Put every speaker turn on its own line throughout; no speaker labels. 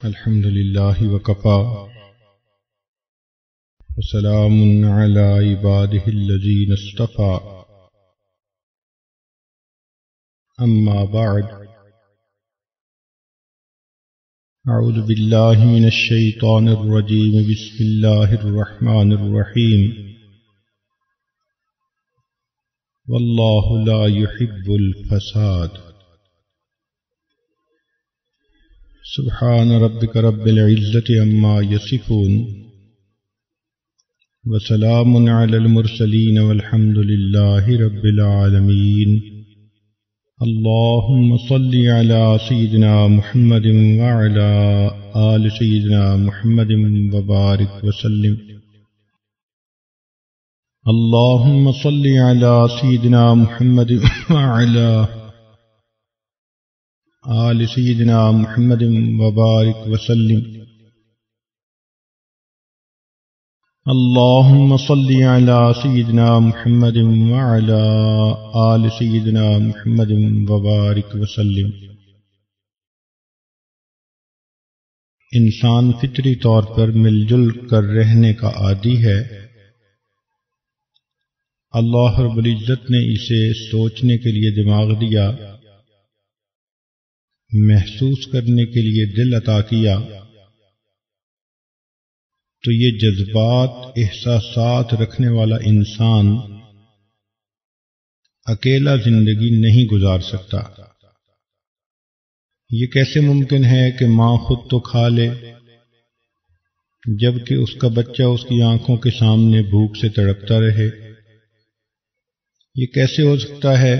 الحمد لله وكفى وسلام على عباده الذين اصطفى أما بعد أعوذ بالله من الشيطان الرجيم بسم الله الرحمن الرحيم والله لا يحب الفساد سبحان ربك رب العزة عما يصفون وسلام على المرسلين والحمد لله رب العالمين اللهم صل على سيدنا محمد وعلى آل سيدنا محمد وبارك وسلم اللهم صل على سيدنا محمد وعلى آل سيدنا محمد وبارك وسلم اللهم صل على سيدنا محمد وعلى آل سيدنا محمد وبارك وسلم انسان فطری طور پر مل جل کر رہنے کا عادی ہے۔ اللہ رب العزت نے اسے سوچنے کے لیے دماغ دیا، محسوس کرنے کے لیے دل عطا کیا، تو یہ جذبات احساسات رکھنے والا انسان اکیلا زندگی نہیں گزار سکتا۔ یہ کیسے ممکن ہے کہ ماں خود تو کھا لے جبکہ اس کا بچہ اس کی آنکھوں کے سامنے بھوک سے تڑپتا رہے؟ یہ کیسے ہو سکتا ہے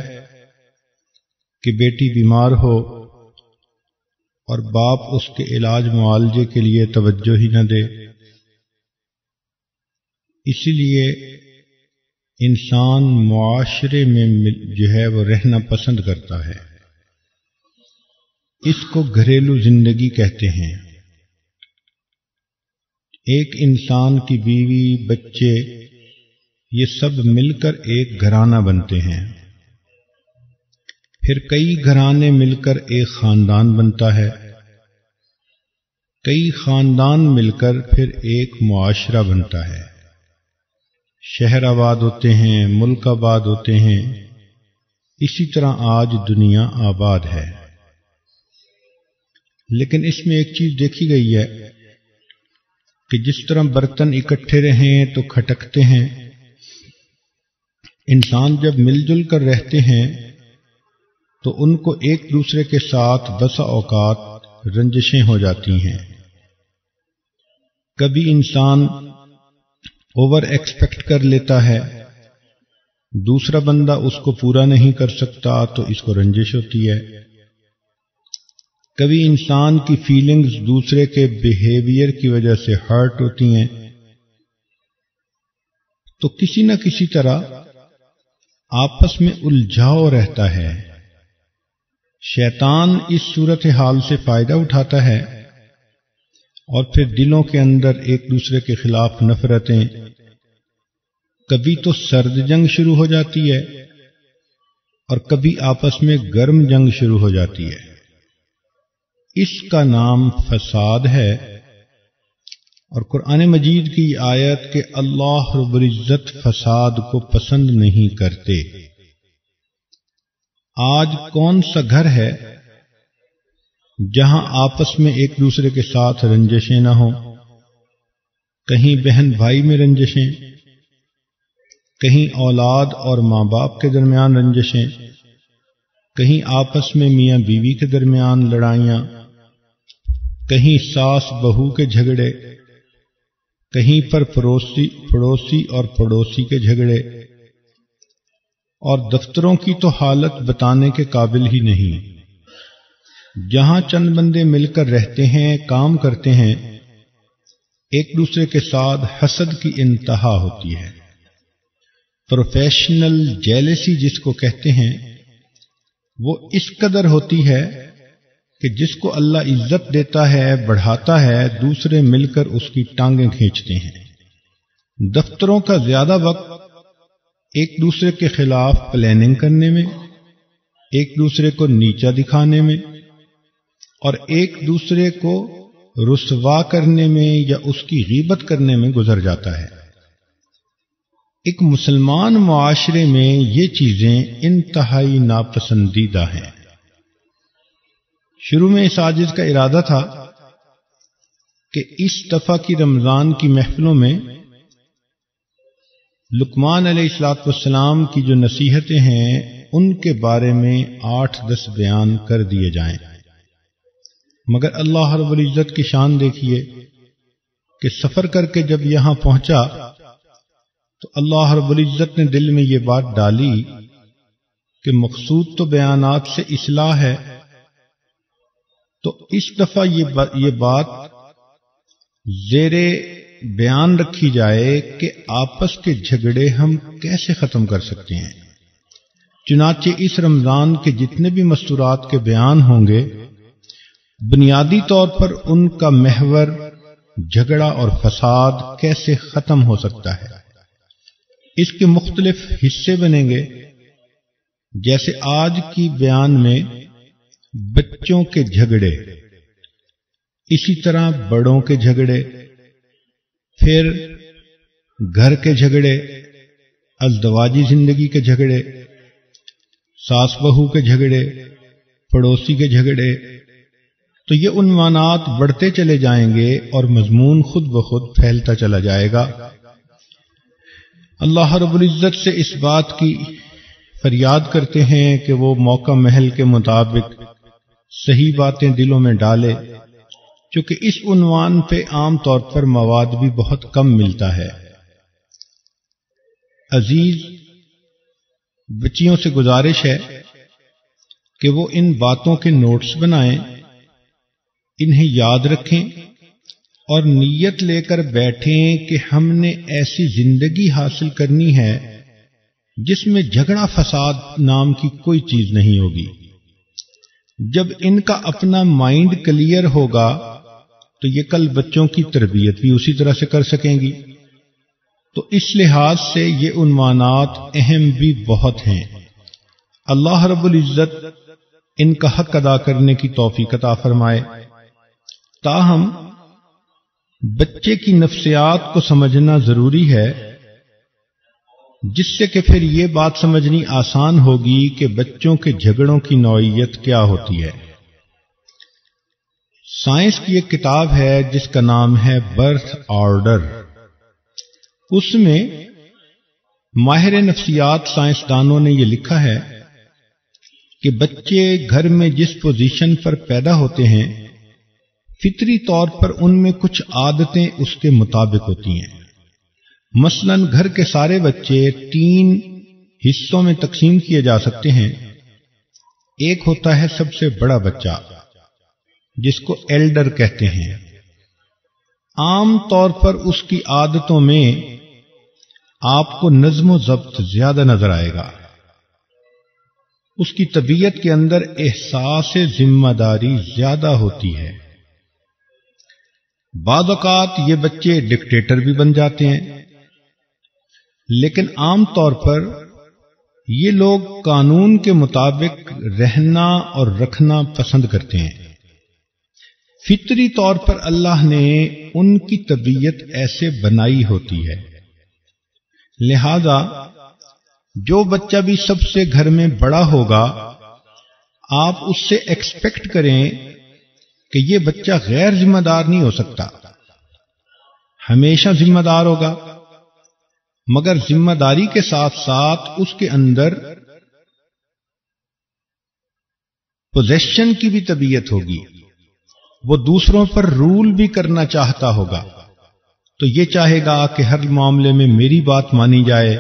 کہ بیٹی بیمار ہو اور باپ اس کے علاج معالجے کے لیے توجہ ہی نہ دے؟ اسی لیے انسان معاشرے میں جو ہے وہ رہنا پسند کرتا ہے۔ اس کو گھریلو زندگی کہتے ہیں۔ ایک انسان کی بیوی، بچے، یہ سب مل کر ایک گھرانہ بنتے ہیں۔ پھر کئی گھرانے مل کر ایک خاندان بنتا ہے، کئی خاندان مل کر پھر ایک معاشرہ بنتا ہے۔ شہر آباد ہوتے ہیں، ملک آباد ہوتے ہیں، اسی طرح آج دنیا آباد ہے۔ لیکن اس میں ایک چیز دیکھی گئی ہے کہ جس طرح برتن اکٹھے رہیں تو کھٹکتے ہیں، انسان جب مل جل کر رہتے ہیں تو ان کو ایک دوسرے کے ساتھ بسا اوقات رنجشیں ہو جاتی ہیں۔ کبھی انسان اوور ایکسپیکٹ کر لیتا ہے، دوسرا بندہ اس کو پورا نہیں کر سکتا تو اس کو رنجش ہوتی ہے۔ کبھی انسان کی فیلنگز دوسرے کے بیہیویئر کی وجہ سے ہرٹ ہوتی ہیں، تو کسی نہ کسی طرح آپس میں الجھاؤ رہتا ہے۔ شیطان اس صورتحال سے فائدہ اٹھاتا ہے اور پھر دلوں کے اندر ایک دوسرے کے خلاف نفرتیں، کبھی تو سرد جنگ شروع ہو جاتی ہے اور کبھی آپس میں گرم جنگ شروع ہو جاتی ہے۔ اس کا نام فساد ہے، اور قرآن مجید کی آیت کہ اللہ رب العزت فساد کو پسند نہیں کرتے۔ آج کون سا گھر ہے جہاں آپس میں ایک دوسرے کے ساتھ رنجشیں نہ ہوں؟ کہیں بہن بھائی میں رنجشیں، کہیں اولاد اور ماں باپ کے درمیان رنجشیں، کہیں آپس میں میاں بیوی کے درمیان لڑائیاں، کہیں ساس بہو کے جھگڑے، کہیں پر پڑوسی اور پڑوسی کے جھگڑے، اور دفتروں کی تو حالت بتانے کے قابل ہی نہیں۔ جہاں چند بندے مل کر رہتے ہیں، کام کرتے ہیں، ایک دوسرے کے ساتھ حسد کی انتہا ہوتی ہے۔ پروفیشنل جیلسی جس کو کہتے ہیں، وہ اس قدر ہوتی ہے کہ جس کو اللہ عزت دیتا ہے، بڑھاتا ہے، دوسرے مل کر اس کی ٹانگیں کھینچتے ہیں۔ دفتروں کا زیادہ وقت ایک دوسرے کے خلاف پلاننگ کرنے میں، ایک دوسرے کو نیچا دکھانے میں اور ایک دوسرے کو رسوا کرنے میں یا اس کی غیبت کرنے میں گزر جاتا ہے۔ ایک مسلمان معاشرے میں یہ چیزیں انتہائی ناپسندیدہ ہیں۔ شروع میں اس عاجز کا ارادہ تھا کہ اس دفعہ کی رمضان کی محفلوں میں لقمان علیہ السلام کی جو نصیحتیں ہیں ان کے بارے میں 8-10 بیان کر دیے جائیں، مگر اللہ رب العزت کی شان دیکھیے کہ سفر کر کے جب یہاں پہنچا تو اللہ رب العزت نے دل میں یہ بات ڈالی کہ مقصود تو بیانات سے اصلاح ہے، تو اس دفعہ یہ بات زیر بیان رکھی جائے کہ آپس کے جھگڑے ہم کیسے ختم کر سکتے ہیں۔ چنانچہ اس رمضان کے جتنے بھی مستورات کے بیان ہوں گے بنیادی طور پر ان کا محور جھگڑا اور فساد کیسے ختم ہو سکتا ہے، اس کے مختلف حصے بنیں گے۔ جیسے آج کی بیان میں بچوں کے جھگڑے، اسی طرح بڑوں کے جھگڑے، پھر گھر کے جھگڑے، ازدواجی زندگی کے جھگڑے، ساس بہو کے جھگڑے، پڑوسی کے جھگڑے، تو یہ عنوانات بڑھتے چلے جائیں گے اور مضمون خود بخود پھیلتا چلا جائے گا۔ اللہ رب العزت سے اس بات کی فریاد کرتے ہیں کہ وہ موقع محل کے مطابق صحیح باتیں دلوں میں ڈالے، چونکہ اس عنوان پہ عام طور پر مواد بھی بہت کم ملتا ہے۔ عزیز بچیوں سے گزارش ہے کہ وہ ان باتوں کے نوٹس بنائیں، انہیں یاد رکھیں اور نیت لے کر بیٹھیں کہ ہم نے ایسی زندگی حاصل کرنی ہے جس میں جھگڑا فساد نام کی کوئی چیز نہیں ہوگی۔ جب ان کا اپنا مائنڈ کلیئر ہوگا تو یہ کل بچوں کی تربیت بھی اسی طرح سے کر سکیں گی۔ تو اس لحاظ سے یہ عنوانات اہم بھی بہت ہیں۔ اللہ رب العزت ان کا حق ادا کرنے کی توفیق عطا فرمائے۔ تاہم بچے کی نفسیات کو سمجھنا ضروری ہے، جس سے کہ پھر یہ بات سمجھنی آسان ہوگی کہ بچوں کے جھگڑوں کی نوعیت کیا ہوتی ہے۔ سائنس کی ایک کتاب ہے جس کا نام ہے برتھ آرڈر۔ اس میں ماہر نفسیات سائنسدانوں نے یہ لکھا ہے کہ بچے گھر میں جس پوزیشن پر پیدا ہوتے ہیں فطری طور پر ان میں کچھ عادتیں اس کے مطابق ہوتی ہیں۔ مثلا گھر کے سارے بچے 3 حصوں میں تقسیم کیے جا سکتے ہیں۔ ایک ہوتا ہے سب سے بڑا بچہ جس کو ایلڈر کہتے ہیں۔ عام طور پر اس کی عادتوں میں آپ کو نظم و ضبط زیادہ نظر آئے گا۔ اس کی طبیعت کے اندر احساس ذمہ داری زیادہ ہوتی ہے۔ بعض اوقات یہ بچے ڈکٹیٹر بھی بن جاتے ہیں، لیکن عام طور پر یہ لوگ قانون کے مطابق رہنا اور رکھنا پسند کرتے ہیں۔ فطری طور پر اللہ نے ان کی طبیعت ایسے بنائی ہوتی ہے، لہذا جو بچہ بھی سب سے گھر میں بڑا ہوگا آپ اس سے ایکسپیکٹ کریں کہ یہ بچہ غیر ذمہ دار نہیں ہو سکتا، ہمیشہ ذمہ دار ہوگا، مگر ذمہ داری کے ساتھ ساتھ اس کے اندر پوزیشن کی بھی طبیعت ہوگی، وہ دوسروں پر رول بھی کرنا چاہتا ہوگا، تو یہ چاہے گا کہ ہر معاملے میں میری بات مانی جائے،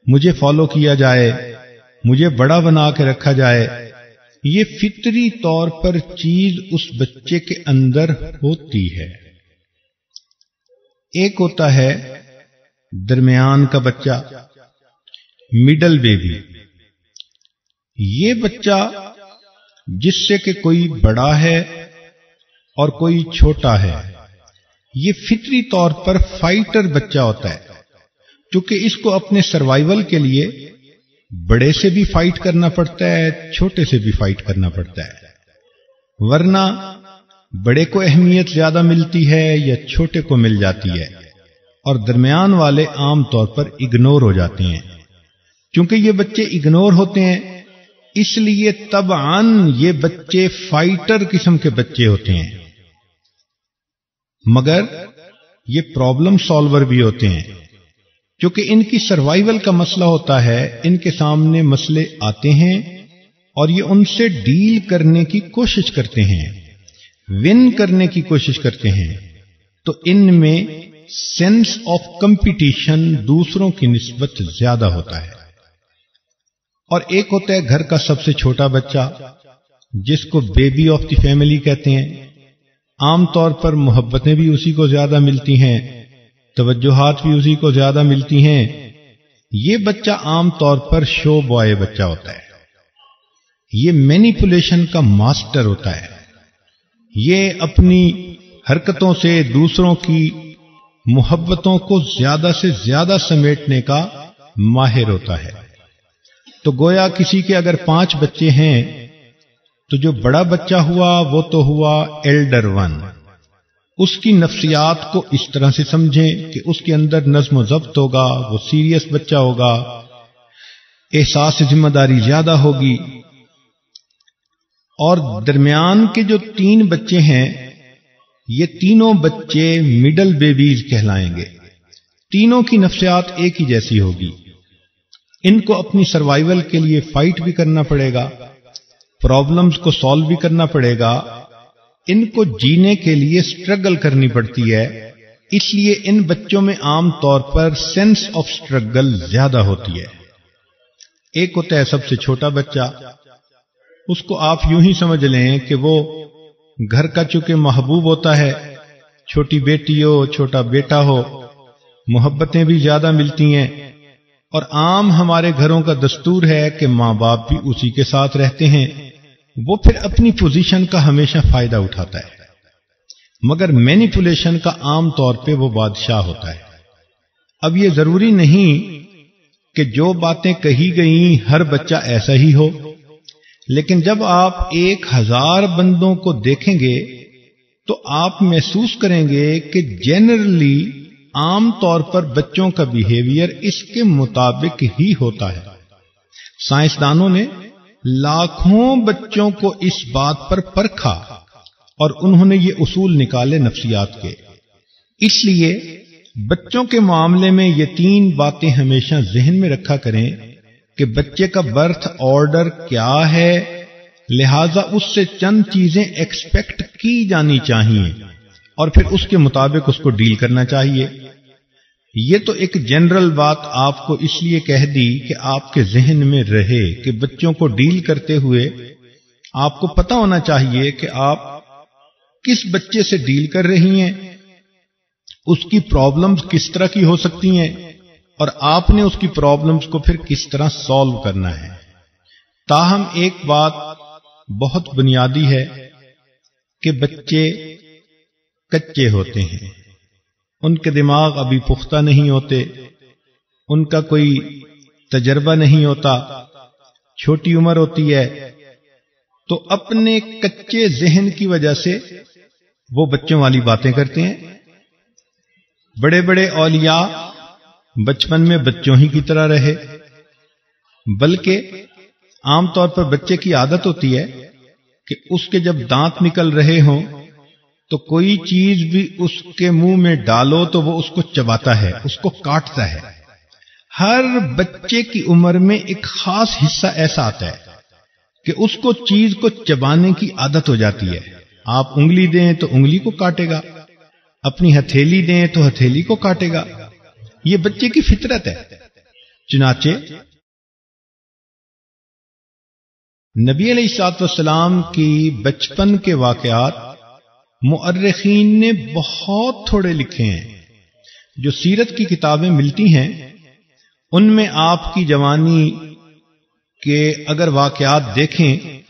مجھے فالو کیا جائے، مجھے بڑا بنا کے رکھا جائے۔ یہ فطری طور پر چیز اس بچے کے اندر ہوتی ہے۔ ایک ہوتا ہے درمیان کا بچہ، مڈل بیبی۔ یہ بچہ جس سے کہ کوئی بڑا ہے اور کوئی چھوٹا ہے، یہ فطری طور پر فائٹر بچہ ہوتا ہے، کیونکہ اس کو اپنے سروائیول کے لیے بڑے سے بھی فائٹ کرنا پڑتا ہے، چھوٹے سے بھی فائٹ کرنا پڑتا ہے، ورنہ بڑے کو اہمیت زیادہ ملتی ہے یا چھوٹے کو مل جاتی ہے، اور درمیان والے عام طور پر اگنور ہو جاتے ہیں۔ چونکہ یہ بچے اگنور ہوتے ہیں، اس لیے طبعاً یہ بچے فائٹر قسم کے بچے ہوتے ہیں، مگر یہ پرابلم سالور بھی ہوتے ہیں، کیونکہ ان کی سروائیول کا مسئلہ ہوتا ہے، ان کے سامنے مسئلے آتے ہیں اور یہ ان سے ڈیل کرنے کی کوشش کرتے ہیں، ون کرنے کی کوشش کرتے ہیں، تو ان میں سینس آف کمپٹیشن دوسروں کی نسبت زیادہ ہوتا ہے۔ اور ایک ہوتا ہے گھر کا سب سے چھوٹا بچہ، جس کو بیبی آف دی فیملی کہتے ہیں، عام طور پر محبتیں بھی اسی کو زیادہ ملتی ہیں، توجہات بھی اسی کو زیادہ ملتی ہیں۔ یہ بچہ عام طور پر شو بوائے بچہ ہوتا ہے، یہ مینیپولیشن کا ماسٹر ہوتا ہے، یہ اپنی حرکتوں سے دوسروں کی محبتوں کو زیادہ سے زیادہ سمیٹنے کا ماہر ہوتا ہے۔ تو گویا کسی کے اگر 5 بچے ہیں تو جو بڑا بچہ ہوا وہ تو ہوا ایلڈر ون، اس کی نفسیات کو اس طرح سے سمجھیں کہ اس کے اندر نظم و ضبط ہوگا، وہ سیریس بچہ ہوگا، احساس ذمہ داری زیادہ ہوگی۔ اور درمیان کے جو 3 بچے ہیں، یہ تینوں بچے مڈل بیبیز کہلائیں گے، تینوں کی نفسیات ایک ہی جیسی ہوگی، ان کو اپنی سروائیول کے لیے فائٹ بھی کرنا پڑے گا، پرابلمز کو سالو بھی کرنا پڑے گا، ان کو جینے کے لیے سٹرگل کرنی پڑتی ہے، اس لیے ان بچوں میں عام طور پر سینس آف سٹرگل زیادہ ہوتی ہے۔ ایک ہوتا ہے سب سے چھوٹا بچہ، اس کو آپ یوں ہی سمجھ لیں کہ وہ گھر کا چونکہ محبوب ہوتا ہے، چھوٹی بیٹی ہو چھوٹا بیٹا ہو، محبتیں بھی زیادہ ملتی ہیں، اور عام ہمارے گھروں کا دستور ہے کہ ماں باپ بھی اسی کے ساتھ رہتے ہیں، وہ پھر اپنی پوزیشن کا ہمیشہ فائدہ اٹھاتا ہے، مگر مینیپولیشن کا عام طور پہ وہ بادشاہ ہوتا ہے۔ اب یہ ضروری نہیں کہ جو باتیں کہی گئیں ہر بچہ ایسا ہی ہو، لیکن جب آپ 1000 بندوں کو دیکھیں گے تو آپ محسوس کریں گے کہ جنرلی عام طور پر بچوں کا بیہیویئر اس کے مطابق ہی ہوتا ہے۔ سائنسدانوں نے لاکھوں بچوں کو اس بات پر پرکھا اور انہوں نے یہ اصول نکالے نفسیات کے۔ اس لیے بچوں کے معاملے میں یہ 3 باتیں ہمیشہ ذہن میں رکھا کریں کہ بچے کا برتھ آرڈر کیا ہے، لہذا اس سے چند چیزیں ایکسپیکٹ کی جانی چاہیے اور پھر اس کے مطابق اس کو ڈیل کرنا چاہیے۔ یہ تو ایک جنرل بات آپ کو اس لیے کہہ دی کہ آپ کے ذہن میں رہے کہ بچوں کو ڈیل کرتے ہوئے آپ کو پتہ ہونا چاہیے کہ آپ کس بچے سے ڈیل کر رہی ہیں، اس کی پرابلمز کس طرح کی ہو سکتی ہیں، اور آپ نے اس کی پرابلمز کو پھر کس طرح سالو کرنا ہے۔ تاہم ایک بات بہت بنیادی ہے کہ بچے کچے ہوتے ہیں، ان کے دماغ ابھی پختہ نہیں ہوتے، ان کا کوئی تجربہ نہیں ہوتا، چھوٹی عمر ہوتی ہے، تو اپنے کچے ذہن کی وجہ سے وہ بچوں والی باتیں کرتے ہیں۔ بڑے بڑے اولیاء بچپن میں بچوں ہی کی طرح رہے، بلکہ عام طور پر بچے کی عادت ہوتی ہے کہ اس کے جب دانت نکل رہے ہوں تو کوئی چیز بھی اس کے منہ میں ڈالو تو وہ اس کو چباتا ہے، اس کو کاٹتا ہے۔ ہر بچے کی عمر میں ایک خاص حصہ ایسا آتا ہے کہ اس کو چیز کو چبانے کی عادت ہو جاتی ہے۔ آپ انگلی دیں تو انگلی کو کاٹے گا، اپنی ہتھیلی دیں تو ہتھیلی کو کاٹے گا، یہ بچے کی فطرت ہے۔ چنانچہ نبی علیہ الصلوۃ والسلام کی بچپن کے واقعات مؤرخین نے بہت تھوڑے لکھے ہیں۔ جو سیرت کی کتابیں ملتی ہیں ان میں آپ کی جوانی کے اگر واقعات دیکھیں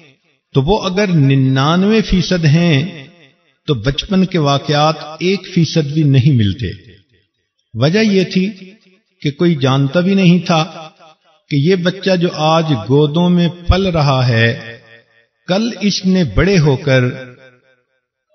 تو وہ اگر 99% ہیں تو بچپن کے واقعات 1% بھی نہیں ملتے۔ وجہ یہ تھی کہ کوئی جانتا بھی نہیں تھا کہ یہ بچہ جو آج گودوں میں پل رہا ہے کل اس نے بڑے ہو کر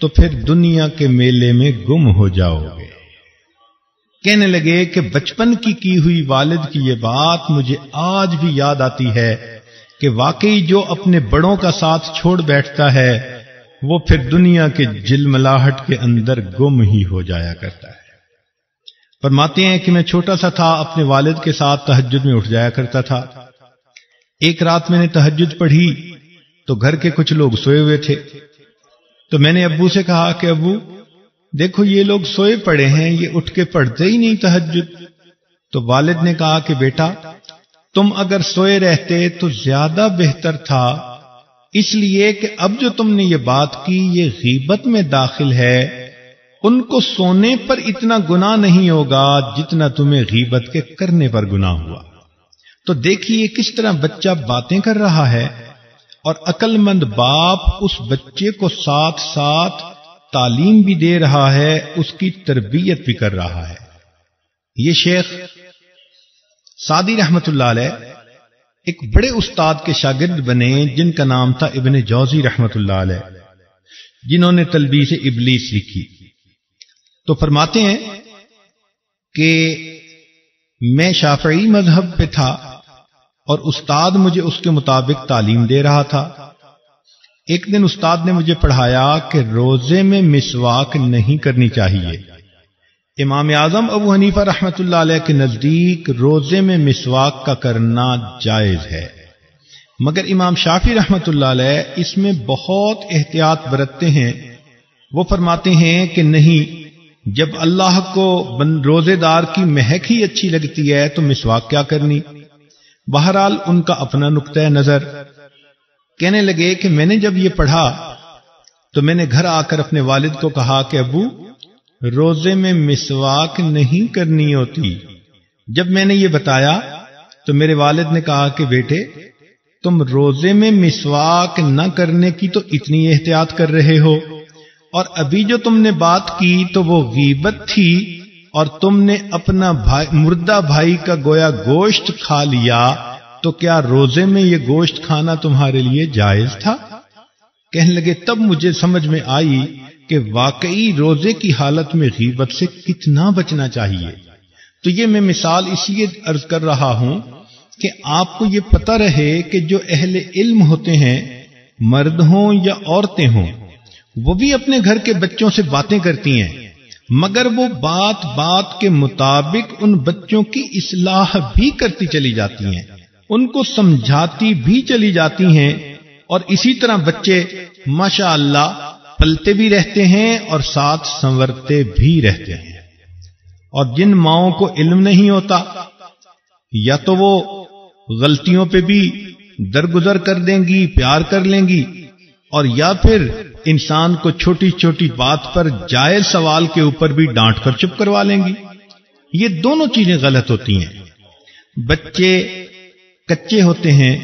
تو پھر دنیا کے میلے میں گم ہو جاؤ گے۔ کہنے لگے کہ بچپن کی ہوئی والد کی یہ بات مجھے آج بھی یاد آتی ہے کہ واقعی جو اپنے بڑوں کا ساتھ چھوڑ بیٹھتا ہے وہ پھر دنیا کے جلملاہٹ کے اندر گم ہی ہو جایا کرتا ہے۔ فرماتے ہیں کہ میں چھوٹا سا تھا، اپنے والد کے ساتھ تہجد میں اٹھ جایا کرتا تھا۔ ایک رات میں نے تہجد پڑھی تو گھر کے کچھ لوگ سوئے ہوئے تھے، تو میں نے ابو سے کہا کہ ابو دیکھو یہ لوگ سوئے پڑے ہیں، یہ اٹھ کے پڑھتے ہی نہیں تہجد۔ تو والد نے کہا کہ بیٹا تم اگر سوئے رہتے تو زیادہ بہتر تھا، اس لیے کہ اب جو تم نے یہ بات کی یہ غیبت میں داخل ہے، ان کو سونے پر اتنا گناہ نہیں ہوگا جتنا تمہیں غیبت کے کرنے پر گناہ ہوا۔ تو دیکھیے کس طرح بچہ باتیں کر رہا ہے اور عقل مند باپ اس بچے کو ساتھ ساتھ تعلیم بھی دے رہا ہے، اس کی تربیت بھی کر رہا ہے۔ یہ شیخ سعدی رحمت اللہ علیہ ایک بڑے استاد کے شاگرد بنے جن کا نام تھا ابن جوزی رحمت اللہ علیہ، جنہوں نے تلبیس ابلیس لکھی۔ تو فرماتے ہیں کہ میں شافعی مذہب پہ تھا اور استاد مجھے اس کے مطابق تعلیم دے رہا تھا۔ ایک دن استاد نے مجھے پڑھایا کہ روزے میں مسواک نہیں کرنی چاہیے۔ امام اعظم ابو حنیفہ رحمت اللہ علیہ کے نزدیک روزے میں مسواک کا کرنا جائز ہے، مگر امام شافعی رحمت اللہ علیہ اس میں بہت احتیاط برتتے ہیں۔ وہ فرماتے ہیں کہ نہیں، جب اللہ کو روزے دار کی مہک ہی اچھی لگتی ہے تو مسواک کیا کرنی۔ بہرحال ان کا اپنا نقطہ نظر۔ کہنے لگے کہ میں نے جب یہ پڑھا تو میں نے گھر آ کر اپنے والد کو کہا کہ ابو روزے میں مسواک نہیں کرنی ہوتی۔ جب میں نے یہ بتایا تو میرے والد نے کہا کہ بیٹے تم روزے میں مسواک نہ کرنے کی تو اتنی احتیاط کر رہے ہو، اور ابھی جو تم نے بات کی تو وہ غیبت تھی اور تم نے اپنا مردہ بھائی کا گویا گوشت کھا لیا، تو کیا روزے میں یہ گوشت کھانا تمہارے لیے جائز تھا؟ کہنے لگے تب مجھے سمجھ میں آئی کہ واقعی روزے کی حالت میں غیبت سے کتنا بچنا چاہیے۔ تو یہ میں مثال اس لیے عرض کر رہا ہوں کہ آپ کو یہ پتہ رہے کہ جو اہل علم ہوتے ہیں، مرد ہوں یا عورتیں ہوں، وہ بھی اپنے گھر کے بچوں سے باتیں کرتی ہیں، مگر وہ بات بات کے مطابق ان بچوں کی اصلاح بھی کرتی چلی جاتی ہیں، ان کو سمجھاتی بھی چلی جاتی ہیں، اور اسی طرح بچے ماشاء اللہ پلتے بھی رہتے ہیں اور ساتھ سنورتے بھی رہتے ہیں۔ اور جن ماؤں کو علم نہیں ہوتا، یا تو وہ غلطیوں پہ بھی درگزر کر دیں گی، پیار کر لیں گی، اور یا پھر انسان کو چھوٹی چھوٹی بات پر جائز سوال کے اوپر بھی ڈانٹ کر چپ کروا لیں گی۔ یہ دونوں چیزیں غلط ہوتی ہیں۔ بچے کچے ہوتے ہیں،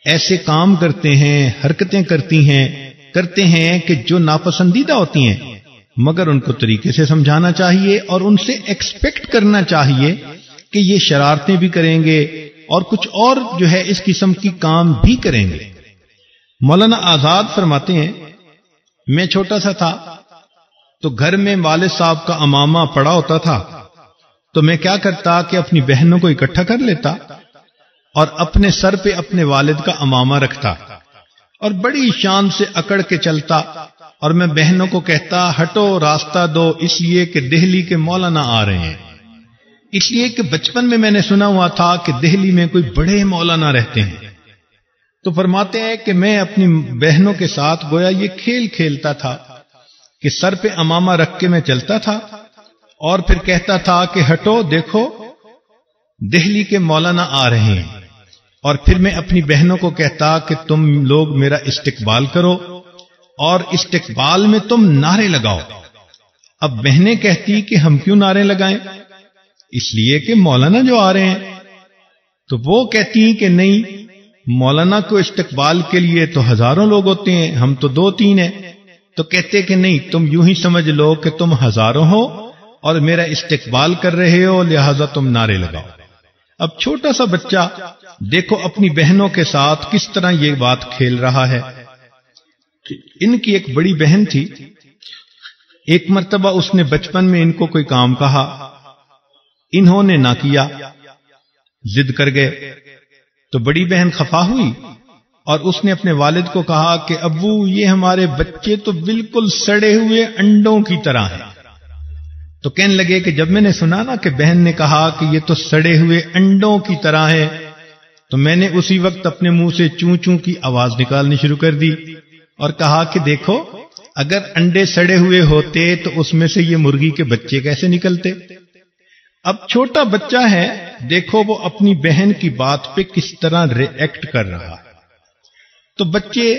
ایسے کام کرتے ہیں، حرکتیں کرتے ہیں کہ جو ناپسندیدہ ہوتی ہیں، مگر ان کو طریقے سے سمجھانا چاہیے اور ان سے ایکسپیکٹ کرنا چاہیے کہ یہ شرارتیں بھی کریں گے اور کچھ اور جو ہے اس قسم کی کام بھی کریں گے۔ مولانا آزاد فرماتے ہیں میں چھوٹا سا تھا تو گھر میں والد صاحب کا عمامہ پڑا ہوتا تھا، تو میں کیا کرتا کہ اپنی بہنوں کو اکٹھا کر لیتا اور اپنے سر پہ اپنے والد کا عمامہ رکھتا اور بڑی شان سے اکڑ کے چلتا، اور میں بہنوں کو کہتا ہٹو راستہ دو، اس لیے کہ دہلی کے مولانا آ رہے ہیں۔ اس لیے کہ بچپن میں نے سنا ہوا تھا کہ دہلی میں کوئی بڑے مولانا رہتے ہیں۔ تو فرماتے ہیں کہ میں اپنی بہنوں کے ساتھ گویا یہ کھیل کھیلتا تھا کہ سر پہ عمامہ رکھ کے میں چلتا تھا اور پھر کہتا تھا کہ ہٹو دیکھو دہلی کے مولانا آ رہے ہیں، اور پھر میں اپنی بہنوں کو کہتا کہ تم لوگ میرا استقبال کرو اور استقبال میں تم نعرے لگاؤ۔ اب بہنیں کہتی کہ ہم کیوں نعرے لگائیں؟ اس لیے کہ مولانا جو آ رہے ہیں۔ تو وہ کہتی کہ نہیں، مولانا کو استقبال کے لیے تو ہزاروں لوگ ہوتے ہیں، ہم تو 2-3 ہیں۔ تو کہتے کہ نہیں، تم یوں ہی سمجھ لو کہ تم ہزاروں ہو اور میرا استقبال کر رہے ہو، لہذا تم نعرے لگاؤ۔ اب چھوٹا سا بچہ دیکھو اپنی بہنوں کے ساتھ کس طرح یہ بات کھیل رہا ہے۔ ان کی ایک بڑی بہن تھی، ایک مرتبہ اس نے بچپن میں ان کو کوئی کام کہا، انہوں نے نہ کیا، ضد کر گئے، تو بڑی بہن خفا ہوئی اور اس نے اپنے والد کو کہا کہ ابو یہ ہمارے بچے تو بالکل سڑے ہوئے انڈوں کی طرح ہیں۔ تو کہنے لگے کہ جب میں نے سنا نا کہ بہن نے کہا کہ یہ تو سڑے ہوئے انڈوں کی طرح ہے، تو میں نے اسی وقت اپنے منہ سے چوں چوں کی آواز نکالنی شروع کر دی اور کہا کہ دیکھو اگر انڈے سڑے ہوئے ہوتے تو اس میں سے یہ مرغی کے بچے کیسے نکلتے؟ اب چھوٹا بچہ ہے، دیکھو وہ اپنی بہن کی بات پہ کس طرح ری ایکٹ کر رہا ہے۔ تو بچے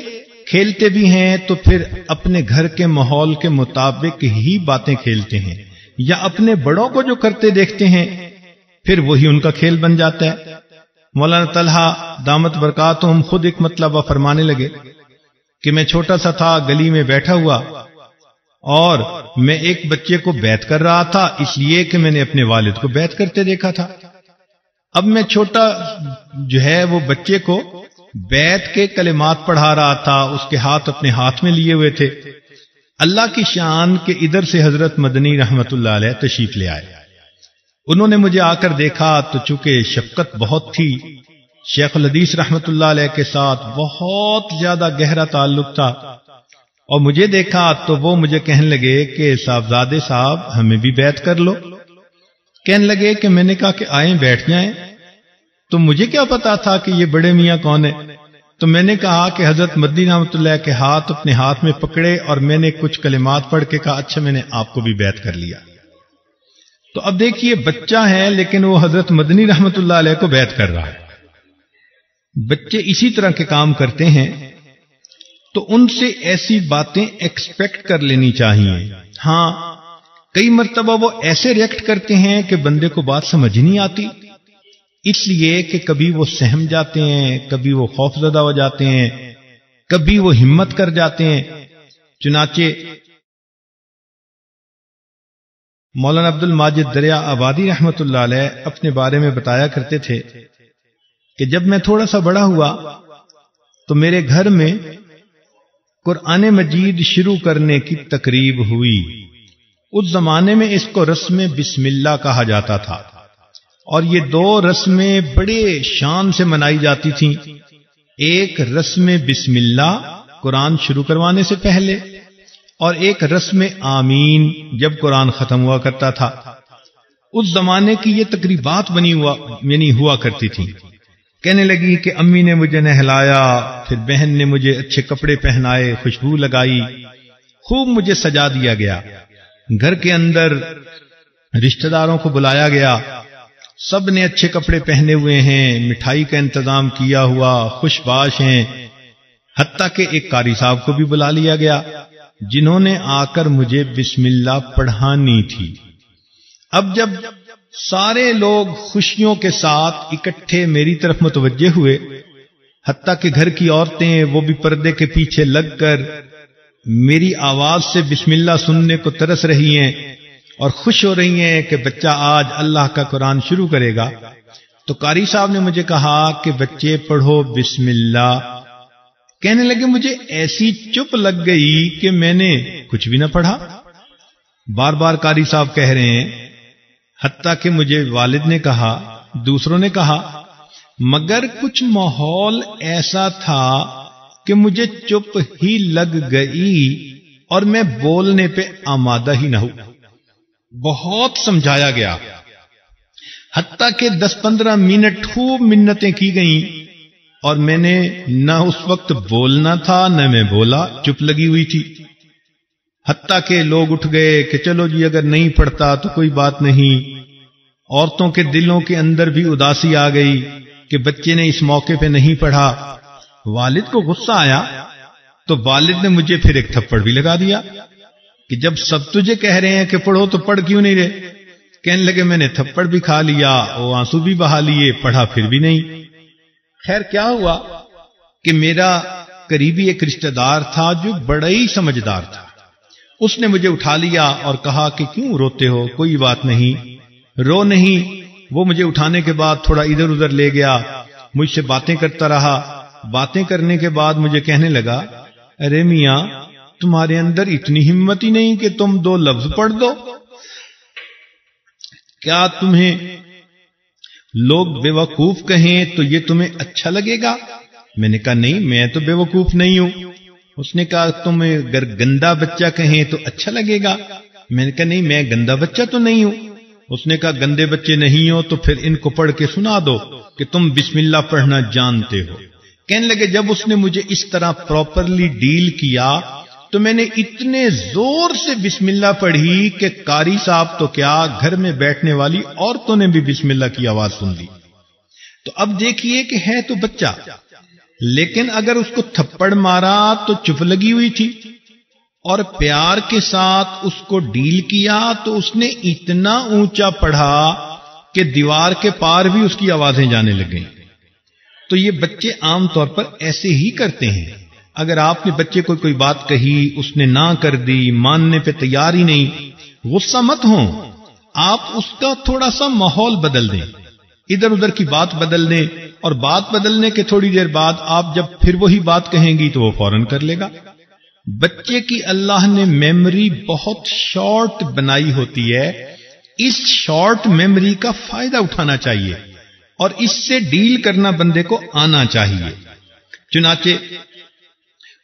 کھیلتے بھی ہیں تو پھر اپنے گھر کے ماحول کے مطابق ہی باتیں کھیلتے ہیں، یا اپنے بڑوں کو جو کرتے دیکھتے ہیں پھر وہی ان کا کھیل بن جاتا ہے۔ مولانا طلحہ دامت برکاتہم خود ایک مطلب فرمانے لگے کہ میں چھوٹا سا تھا، گلی میں بیٹھا ہوا اور میں ایک بچے کو بیعت کر رہا تھا، اس لیے کہ میں نے اپنے والد کو بیعت کرتے دیکھا تھا۔ اب میں چھوٹا جو ہے وہ بچے کو بیعت کے کلمات پڑھا رہا تھا، اس کے ہاتھ اپنے ہاتھ میں لیے ہوئے تھے۔ اللہ کی شان کے ادھر سے حضرت مدنی رحمت اللہ علیہ تشریف لے آئے۔ انہوں نے مجھے آ کر دیکھا تو چونکہ شفقت بہت تھی، شیخ الحدیث رحمت اللہ علیہ کے ساتھ بہت زیادہ گہرا تعلق تھا، اور مجھے دیکھا تو وہ مجھے کہنے لگے کہ صاحبزادے صاحب ہمیں بھی بیعت کر لو۔ کہنے لگے کہ میں نے کہا کہ آئیں بیٹھ جائیں، تو مجھے کیا پتا تھا کہ یہ بڑے میاں کون ہیں؟ تو میں نے کہا کہ حضرت مدنی رحمت اللہ کے ہاتھ اپنے ہاتھ میں پکڑے اور میں نے کچھ کلمات پڑھ کے کہا اچھا میں نے آپ کو بھی بیعت کر لیا۔ تو اب دیکھیے بچہ ہے لیکن وہ حضرت مدنی رحمت اللہ علیہ کو بیعت کر رہا ہے۔ بچے اسی طرح کے کام کرتے ہیں تو ان سے ایسی باتیں ایکسپیکٹ کر لینی چاہیے۔ ہاں کئی مرتبہ وہ ایسے ریئیکٹ کرتے ہیں کہ بندے کو بات سمجھ نہیں آتی، اس لیے کہ کبھی وہ سہم جاتے ہیں، کبھی وہ خوف زدہ ہو جاتے ہیں، کبھی وہ ہمت کر جاتے ہیں۔ چنانچہ مولانا عبد الماجد دریا آبادی رحمت اللہ علیہ اپنے بارے میں بتایا کرتے تھے کہ جب میں تھوڑا سا بڑا ہوا تو میرے گھر میں قرآن مجید شروع کرنے کی تقریب ہوئی۔ اس زمانے میں اس کو رسم بسم اللہ کہا جاتا تھا، اور یہ دو رسمیں بڑے شان سے منائی جاتی تھیں۔ ایک رسم بسم اللہ قرآن شروع کروانے سے پہلے، اور ایک رسم آمین جب قرآن ختم ہوا کرتا تھا۔ اس زمانے کی یہ تقریبات ہوا کرتی تھیں۔ کہنے لگی کہ امی نے مجھے نہلایا، پھر بہن نے مجھے اچھے کپڑے پہنائے، خوشبو لگائی، خوب مجھے سجا دیا گیا۔ گھر کے اندر رشتہ داروں کو بلایا گیا، سب نے اچھے کپڑے پہنے ہوئے ہیں، مٹھائی کا انتظام کیا ہوا، خوش باش ہیں، حتیٰ کہ ایک قاری صاحب کو بھی بلا لیا گیا جنہوں نے آ کر مجھے بسم اللہ پڑھانی تھی۔ اب جب سارے لوگ خوشیوں کے ساتھ اکٹھے میری طرف متوجہ ہوئے، حتیٰ کہ گھر کی عورتیں وہ بھی پردے کے پیچھے لگ کر میری آواز سے بسم اللہ سننے کو ترس رہی ہیں اور خوش ہو رہی ہیں کہ بچہ آج اللہ کا قرآن شروع کرے گا، تو قاری صاحب نے مجھے کہا کہ بچے پڑھو بسم اللہ۔ کہنے لگے مجھے ایسی چپ لگ گئی کہ میں نے کچھ بھی نہ پڑھا۔ بار بار قاری صاحب کہہ رہے ہیں، حتیٰ کہ مجھے والد نے کہا، دوسروں نے کہا، مگر کچھ ماحول ایسا تھا کہ مجھے چپ ہی لگ گئی اور میں بولنے پہ آمادہ ہی نہ ہوں۔ بہت سمجھایا گیا، حتیٰ کہ 10-15 منٹ خوب منتیں کی گئیں، اور میں نے نہ اس وقت بولنا تھا نہ میں بولا، چپ لگی ہوئی تھی۔ حتیٰ کہ لوگ اٹھ گئے کہ چلو جی اگر نہیں پڑھتا تو کوئی بات نہیں۔ عورتوں کے دلوں کے اندر بھی اداسی آ گئی کہ بچے نے اس موقع پہ نہیں پڑھا۔ والد کو غصہ آیا تو والد نے مجھے پھر ایک تھپڑ بھی لگا دیا کہ جب سب تجھے کہہ رہے ہیں کہ پڑھو تو پڑھ کیوں نہیں رہے؟ کہنے لگے میں نے تھپڑ بھی کھا لیا اور آنسو بھی بہا لیے، پڑھا پھر بھی نہیں۔ خیر کیا ہوا کہ میرا قریبی ایک رشتہ دار تھا جو بڑا ہی سمجھدار تھا، اس نے مجھے اٹھا لیا اور کہا کہ کیوں روتے ہو، کوئی بات نہیں، رو نہیں۔ وہ مجھے اٹھانے کے بعد تھوڑا ادھر ادھر لے گیا، مجھ سے باتیں کرتا رہا۔ باتیں کرنے کے بعد مجھے کہنے لگا، ارے میاں تمہارے اندر اتنی ہمت ہی نہیں کہ تم 2 لفظ پڑھ دو؟ کیا تمہیں لوگ بے وقوف کہیں تو یہ تمہیں اچھا لگے گا؟ میں نے کہا نہیں، میں تو بے وقوف نہیں ہوں۔ اس نے کہا تمہیں اگر گندا بچہ کہیں تو اچھا لگے گا؟ میں نے کہا نہیں، میں گندا بچہ تو نہیں ہوں۔ اس نے کہا گندے بچے نہیں ہو تو پھر ان کو پڑھ کے سنا دو کہ تم بسم اللہ پڑھنا جانتے ہو۔ کہنے لگے جب اس نے مجھے اس طرح پراپرلی ڈیل کیا تو میں نے اتنے زور سے بسم اللہ پڑھی کہ قاری صاحب تو کیا، گھر میں بیٹھنے والی عورتوں نے بھی بسم اللہ کی آواز سن لی۔ تو اب دیکھیے کہ ہے تو بچہ، لیکن اگر اس کو تھپڑ مارا تو چپ لگی ہوئی تھی، اور پیار کے ساتھ اس کو ڈیل کیا تو اس نے اتنا اونچا پڑھا کہ دیوار کے پار بھی اس کی آوازیں جانے لگ گئیں۔ تو یہ بچے عام طور پر ایسے ہی کرتے ہیں۔ اگر آپ نے بچے کو کوئی بات کہی، اس نے نہ کر دی، ماننے پہ تیار ہی نہیں، غصہ مت ہوں، آپ اس کا تھوڑا سا ماحول بدل دیں، ادھر ادھر کی بات بدل دیں، اور بات بدلنے کے تھوڑی دیر بعد آپ جب پھر وہی بات کہیں گی تو وہ فوراً کر لے گا۔ بچے کی اللہ نے میموری بہت شارٹ بنائی ہوتی ہے، اس شارٹ میموری کا فائدہ اٹھانا چاہیے اور اس سے ڈیل کرنا بندے کو آنا چاہیے۔ چنانچہ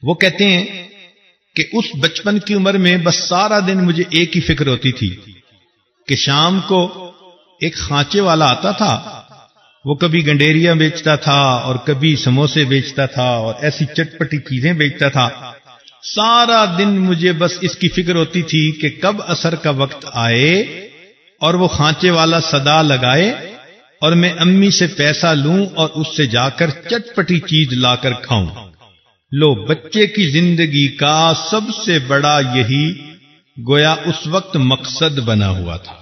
وہ کہتے ہیں کہ اس بچپن کی عمر میں بس سارا دن مجھے ایک ہی فکر ہوتی تھی کہ شام کو ایک خانچے والا آتا تھا، وہ کبھی گنڈیریاں بیچتا تھا اور کبھی سموسے بیچتا تھا اور ایسی چٹپٹی چیزیں بیچتا تھا۔ سارا دن مجھے بس اس کی فکر ہوتی تھی کہ کب عصر کا وقت آئے اور وہ خانچے والا صدا لگائے اور میں امی سے پیسہ لوں اور اس سے جا کر چٹپٹی چیز لا کر کھاؤں۔ لو، بچے کی زندگی کا سب سے بڑا یہی گویا اس وقت مقصد بنا ہوا تھا۔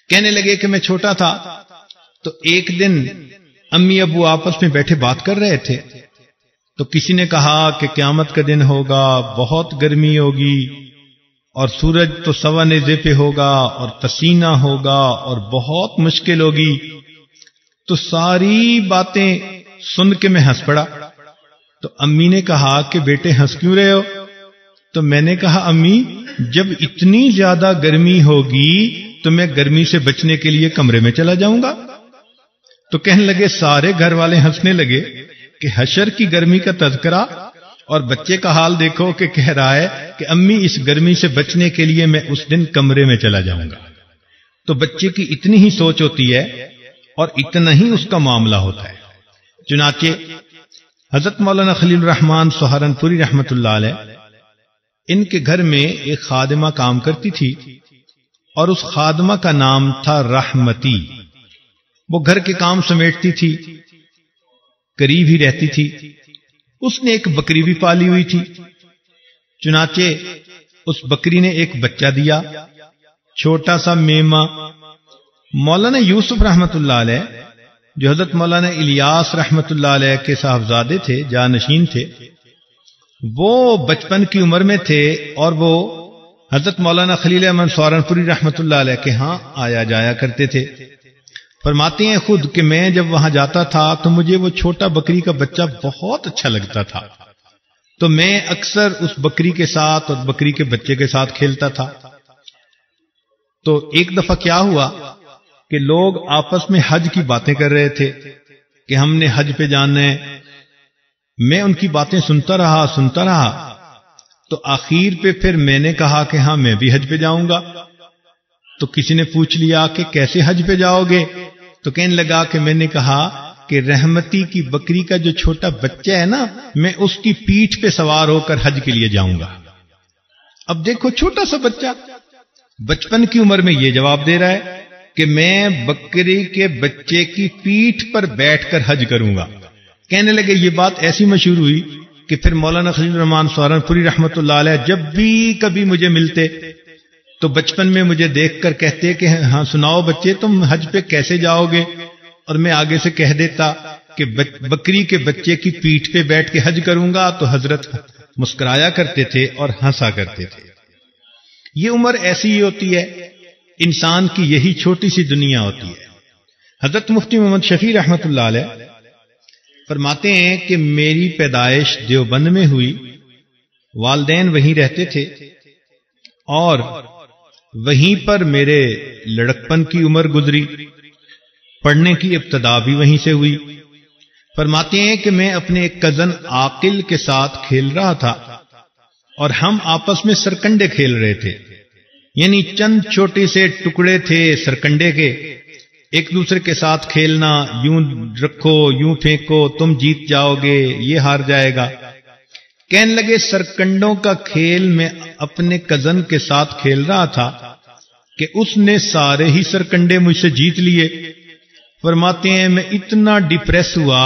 کہنے لگے کہ میں چھوٹا تھا تو ایک دن امی ابو آپس میں بیٹھے بات کر رہے تھے، تو کسی نے کہا کہ قیامت کا دن ہوگا، بہت گرمی ہوگی اور سورج تو سوا نیزے پہ ہوگا اور پسینہ ہوگا اور بہت مشکل ہوگی۔ تو ساری باتیں سن کے میں ہنس پڑا۔ تو امی نے کہا کہ بیٹے ہنس کیوں رہے ہو؟ تو میں نے کہا امی جب اتنی زیادہ گرمی ہوگی تو میں گرمی سے بچنے کے لیے کمرے میں چلا جاؤں گا۔ تو کہنے لگے سارے گھر والے ہنسنے لگے کہ حشر کی گرمی کا تذکرہ، اور بچے کا حال دیکھو کہ کہہ رہا ہے کہ امی اس گرمی سے بچنے کے لیے میں اس دن کمرے میں چلا جاؤں گا۔ تو بچے کی اتنی ہی سوچ ہوتی ہے اور اتنا ہی اس کا معاملہ ہوتا ہے۔ چنانچہ حضرت مولانا خلیل الرحمن سہارنپوری رحمت اللہ علیہ، ان کے گھر میں ایک خادمہ کام کرتی تھی اور اس خادمہ کا نام تھا رحمتی۔ وہ گھر کے کام سمیٹتی تھی، قریب ہی رہتی تھی۔ اس نے ایک بکری بھی پالی ہوئی تھی۔ چنانچہ اس بکری نے ایک بچہ دیا، چھوٹا سا میمہ۔ مولانا یوسف رحمت اللہ علیہ جو حضرت مولانا الیاس رحمت اللہ علیہ کے صاحبزادے تھے، جانشین تھے، وہ بچپن کی عمر میں تھے اور وہ حضرت مولانا خلیل احمد سہارنپوری رحمت اللہ علیہ کے ہاں آیا جایا کرتے تھے۔ فرماتے ہیں خود کہ میں جب وہاں جاتا تھا تو مجھے وہ چھوٹا بکری کا بچہ بہت اچھا لگتا تھا، تو میں اکثر اس بکری کے ساتھ اور بکری کے بچے کے ساتھ کھیلتا تھا۔ تو ایک دفعہ کیا ہوا کہ لوگ آپس میں حج کی باتیں کر رہے تھے کہ ہم نے حج پہ جانا ہے۔ میں ان کی باتیں سنتا رہا تو آخر پہ پھر میں نے کہا کہ ہاں میں بھی حج پہ جاؤں گا۔ تو کسی نے پوچھ لیا کہ کیسے حج پہ جاؤ گے؟ تو کہنے لگا کہ میں نے کہا کہ رحمتی کی بکری کا جو چھوٹا بچہ ہے نا، میں اس کی پیٹھ پہ سوار ہو کر حج کے لیے جاؤں گا۔ اب دیکھو چھوٹا سا بچہ بچپن کی عمر میں یہ جواب دے رہا ہے کہ میں بکری کے بچے کی پیٹھ پر بیٹھ کر حج کروں گا۔ کہنے لگے یہ بات ایسی مشہور ہوئی کہ پھر مولانا خلیل الرحمن سہارنپوری رحمت اللہ علیہ جب بھی کبھی مجھے ملتے تو بچپن میں مجھے دیکھ کر کہتے کہ ہاں سناؤ بچے تم حج پہ کیسے جاؤ گے؟ اور میں آگے سے کہہ دیتا کہ بکری کے بچے کی پیٹھ پہ بیٹھ کے حج کروں گا، تو حضرت مسکرایا کرتے تھے اور ہنسا کرتے تھے۔ یہ عمر ایسی ہی ہوتی ہے، انسان کی یہی چھوٹی سی دنیا ہوتی ہے۔ حضرت مفتی محمد شفیع رحمت اللہ علیہ فرماتے ہیں کہ میری پیدائش دیوبند میں ہوئی والدین وہیں رہتے تھے اور وہیں پر میرے لڑکپن کی عمر گزری، پڑھنے کی ابتدا بھی وہیں سے ہوئی۔ فرماتے ہیں کہ میں اپنے ایک کزن عاقل کے ساتھ کھیل رہا تھا اور ہم آپس میں سرکنڈے کھیل رہے تھے، یعنی چند چھوٹے سے ٹکڑے تھے سرکنڈے کے، ایک دوسرے کے ساتھ کھیلنا، یوں رکھو یوں پھینکو، تم جیت جاؤ گے یہ ہار جائے گا۔ کہنے لگے سرکنڈوں کا کھیل میں اپنے کزن کے ساتھ کھیل رہا تھا کہ اس نے سارے ہی سرکنڈے مجھ سے جیت لیے۔ فرماتے ہیں میں اتنا ڈپریس ہوا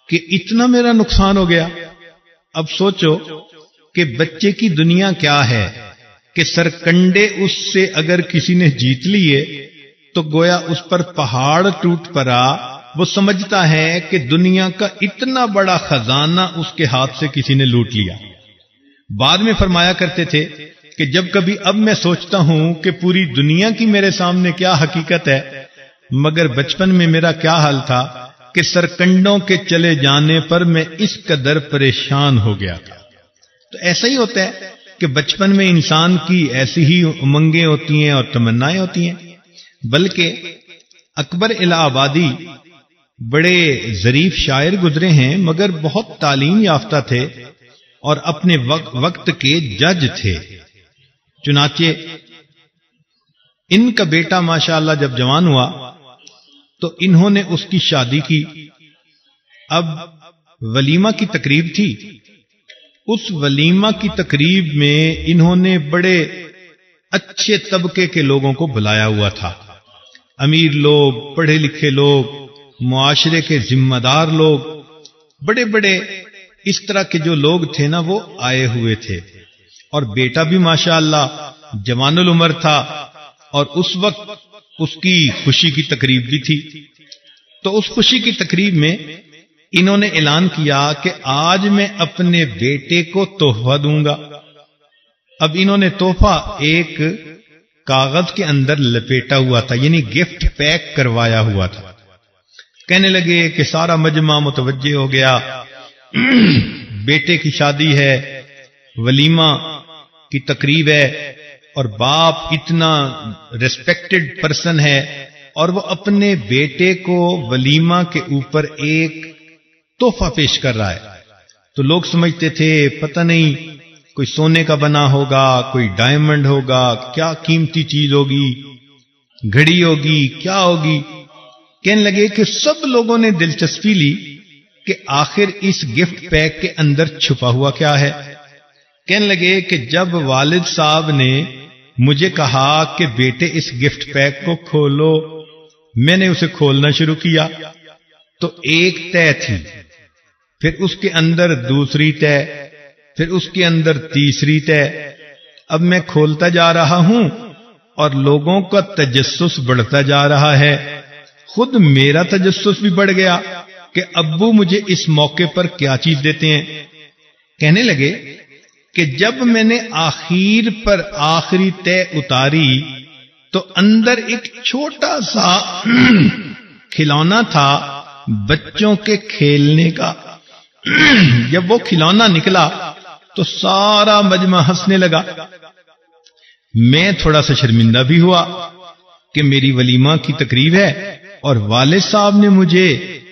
کہ اتنا میرا نقصان ہو گیا۔ اب سوچو کہ بچے کی دنیا کیا ہے کہ سرکنڈے اس سے اگر کسی نے جیت لیے تو گویا اس پر پہاڑ ٹوٹ پڑا۔ وہ سمجھتا ہے کہ دنیا کا اتنا بڑا خزانہ اس کے ہاتھ سے کسی نے لوٹ لیا۔ بعد میں فرمایا کرتے تھے کہ جب کبھی اب میں سوچتا ہوں کہ پوری دنیا کی میرے سامنے کیا حقیقت ہے، مگر بچپن میں میرا کیا حال تھا کہ سرکنڈوں کے چلے جانے پر میں اس قدر پریشان ہو گیا تھا۔ تو ایسا ہی ہوتا ہے کہ بچپن میں انسان کی ایسی ہی امنگیں ہوتی ہیں اور تمنائیں ہوتی ہیں۔ بلکہ اکبر الہ آبادی بڑے ظریف شاعر گزرے ہیں مگر بہت تعلیم یافتہ تھے اور اپنے وقت کے جج تھے۔ چنانچہ ان کا بیٹا ماشاءاللہ جب جوان ہوا تو انہوں نے اس کی شادی کی۔ اب ولیمہ کی تقریب تھی، اس ولیمہ کی تقریب میں انہوں نے بڑے اچھے طبقے کے لوگوں کو بلایا ہوا تھا، امیر لوگ، پڑھے لکھے لوگ، معاشرے کے ذمہ دار لوگ، بڑے بڑے اس طرح کے جو لوگ تھے نا وہ آئے ہوئے تھے، اور بیٹا بھی ماشاءاللہ جوان العمر تھا اور اس وقت اس کی خوشی کی تقریب بھی تھی۔ تو اس خوشی کی تقریب میں انہوں نے اعلان کیا کہ آج میں اپنے بیٹے کو تحفہ دوں گا۔ اب انہوں نے تحفہ ایک کاغذ کے اندر لپیٹا ہوا تھا، یعنی گفٹ پیک کروایا ہوا تھا۔ کہنے لگے کہ سارا مجمع متوجہ ہو گیا، بیٹے کی شادی ہے، ولیمہ کی تقریب ہے، اور باپ اتنا ریسپیکٹڈ پرسن ہے اور وہ اپنے بیٹے کو ولیمہ کے اوپر ایک تحفہ پیش کر رہا ہے۔ تو لوگ سمجھتے تھے پتہ نہیں کوئی سونے کا بنا ہوگا، کوئی ڈائمنڈ ہوگا، کیا قیمتی چیز ہوگی، گھڑی ہوگی، کیا ہوگی۔ کہنے لگے کہ سب لوگوں نے دلچسپی لی کہ آخر اس گفٹ پیک کے اندر چھپا ہوا کیا ہے۔ کہنے لگے کہ جب والد صاحب نے مجھے کہا کہ بیٹے اس گفٹ پیک کو کھولو، میں نے اسے کھولنا شروع کیا تو ایک تہ تھی، پھر اس کے اندر دوسری تہ، پھر اس کے اندر تیسری تہ۔ اب میں کھولتا جا رہا ہوں اور لوگوں کا تجسس بڑھتا جا رہا ہے، خود میرا تجسس بھی بڑھ گیا کہ ابو مجھے اس موقع پر کیا چیز دیتے ہیں۔ کہنے لگے کہ جب میں نے آخر پر آخری تہ اتاری تو اندر ایک چھوٹا سا کھلونا تھا بچوں کے کھیلنے کا۔ جب وہ کھلونا نکلا تو سارا مجمع ہنسنے لگا۔ میں تھوڑا سا شرمندہ بھی ہوا کہ میری ولیمہ کی تقریب ہے اور والد صاحب نے مجھے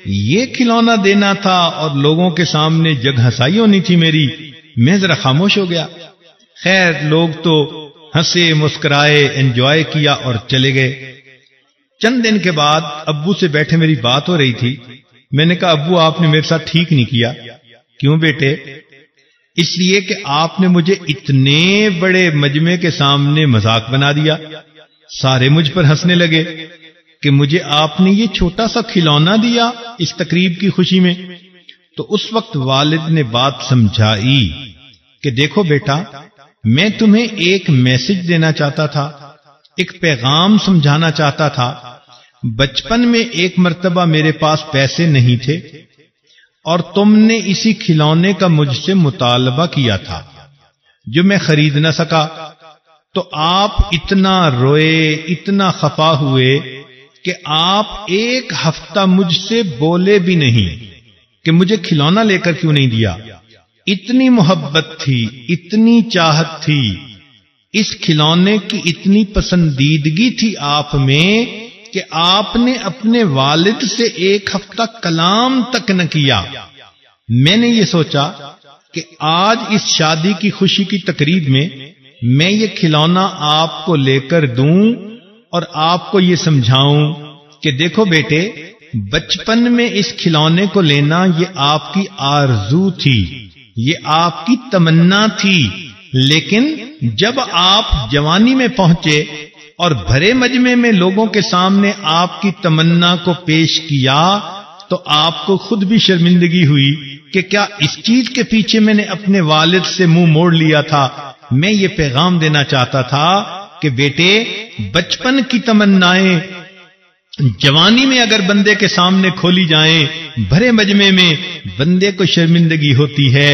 یہ کھلونا دینا تھا اور لوگوں کے سامنے جگ ہنسائی ہونی تھی میری، میں ذرا خاموش ہو گیا۔ خیر لوگ تو ہنسے مسکرائے، انجوائے کیا اور چلے گئے۔ چند دن کے بعد ابو سے بیٹھے میری بات ہو رہی تھی، میں نے کہا ابو آپ نے میرے ساتھ ٹھیک نہیں کیا۔ کیوں بیٹے؟ اس لیے کہ آپ نے مجھے اتنے بڑے مجمع کے سامنے مذاق بنا دیا، سارے مجھ پر ہنسنے لگے کہ مجھے آپ نے یہ چھوٹا سا کھلونا دیا اس تقریب کی خوشی میں۔ تو اس وقت والد نے بات سمجھائی کہ دیکھو بیٹا، میں تمہیں ایک میسج دینا چاہتا تھا، ایک پیغام سمجھانا چاہتا تھا۔ بچپن میں ایک مرتبہ میرے پاس پیسے نہیں تھے اور تم نے اسی کھلونے کا مجھ سے مطالبہ کیا تھا جو میں خرید نہ سکا، تو آپ اتنا روئے، اتنا خفا ہوئے کہ آپ ایک ہفتہ مجھ سے بولے بھی نہیں کہ مجھے کھلونا لے کر کیوں نہیں دیا۔ اتنی محبت تھی، اتنی چاہت تھی، اس کھلونے کی اتنی پسندیدگی تھی آپ میں کہ آپ نے اپنے والد سے 1 ہفتہ کلام تک نہ کیا۔ میں نے یہ سوچا کہ آج اس شادی کی خوشی کی تقریب میں یہ کھلونا آپ کو لے کر دوں اور آپ کو یہ سمجھاؤں کہ دیکھو بیٹے، بچپن میں اس کھلونے کو لینا یہ آپ کی آرزو تھی، یہ آپ کی تمنا تھی، لیکن جب آپ جوانی میں پہنچے اور بھرے مجمع میں لوگوں کے سامنے آپ کی تمنا کو پیش کیا تو آپ کو خود بھی شرمندگی ہوئی کہ کیا اس چیز کے پیچھے میں نے اپنے والد سے منہ موڑ لیا تھا۔ میں یہ پیغام دینا چاہتا تھا کہ بیٹے، بچپن کی تمنائیں جوانی میں اگر بندے کے سامنے کھولی جائیں، بھرے مجمع میں بندے کو شرمندگی ہوتی ہے۔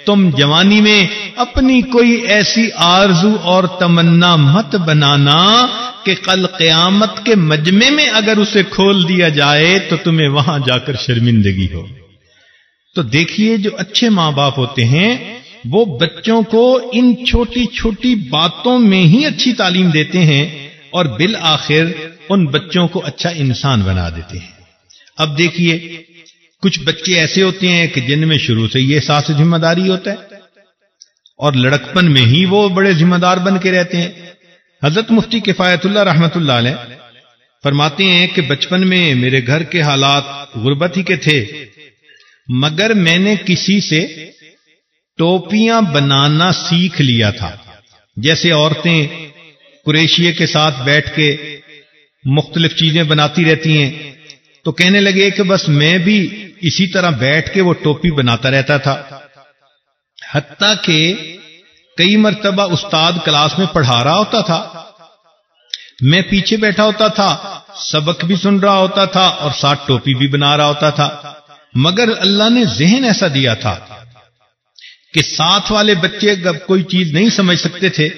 تم جوانی میں اپنی کوئی ایسی آرزو اور تمنا مت بنانا کہ کل قیامت کے مجمع میں اگر اسے کھول دیا جائے تو تمہیں وہاں جا کر شرمندگی ہو۔ تو دیکھیے، جو اچھے ماں باپ ہوتے ہیں وہ بچوں کو ان چھوٹی چھوٹی باتوں میں ہی اچھی تعلیم دیتے ہیں اور بالآخر ان بچوں کو اچھا انسان بنا دیتے ہیں۔ اب دیکھیے، کچھ بچے ایسے ہوتے ہیں کہ جن میں شروع سے یہ احساس ذمہ داری ہوتا ہے اور لڑکپن میں ہی وہ بڑے ذمہ دار بن کے رہتے ہیں۔ حضرت مفتی کفایت اللہ رحمۃ اللہ علیہ فرماتے ہیں کہ بچپن میں میرے گھر کے حالات غربت ہی کے تھے، مگر میں نے کسی سے ٹوپیاں بنانا سیکھ لیا تھا۔ جیسے عورتیں قریشیے کے ساتھ بیٹھ کے مختلف چیزیں بناتی رہتی ہیں، تو کہنے لگے کہ بس میں بھی اسی طرح بیٹھ کے وہ ٹوپی بناتا رہتا تھا، حتیٰ کہ کئی مرتبہ استاد کلاس میں پڑھا رہا ہوتا تھا، میں پیچھے بیٹھا ہوتا تھا، سبق بھی سن رہا ہوتا تھا اور ساتھ ٹوپی بھی بنا رہا ہوتا تھا، مگر اللہ نے ذہن ایسا دیا تھا کہ ساتھ والے بچے جب کوئی چیز نہیں سمجھ سکتے تھے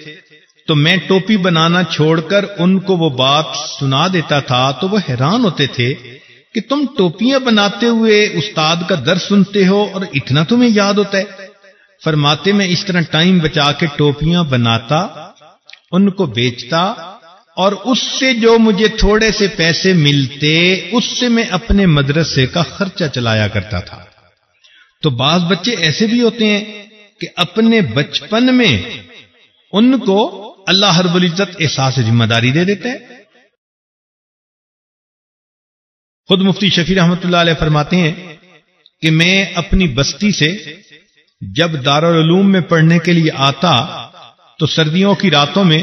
تو میں ٹوپی بنانا چھوڑ کر ان کو وہ بات سنا دیتا تھا، تو وہ حیران ہوتے تھے کہ تم ٹوپیاں بناتے ہوئے استاد کا درس سنتے ہو اور اتنا تمہیں یاد ہوتا ہے۔ فرماتے میں اس طرح ٹائم بچا کے ٹوپیاں بناتا، ان کو بیچتا اور اس سے جو مجھے تھوڑے سے پیسے ملتے اس سے میں اپنے مدرسے کا خرچہ چلایا کرتا تھا۔ تو بعض بچے ایسے بھی ہوتے ہیں کہ اپنے بچپن میں ان کو اللہ رب العزت احساس ذمہ داری دے دیتے ہیں۔ خود مفتی شفیع رحمۃ اللہ علیہ فرماتے ہیں کہ میں اپنی بستی سے جب دارالعلوم میں پڑھنے کے لیے آتا تو سردیوں کی راتوں میں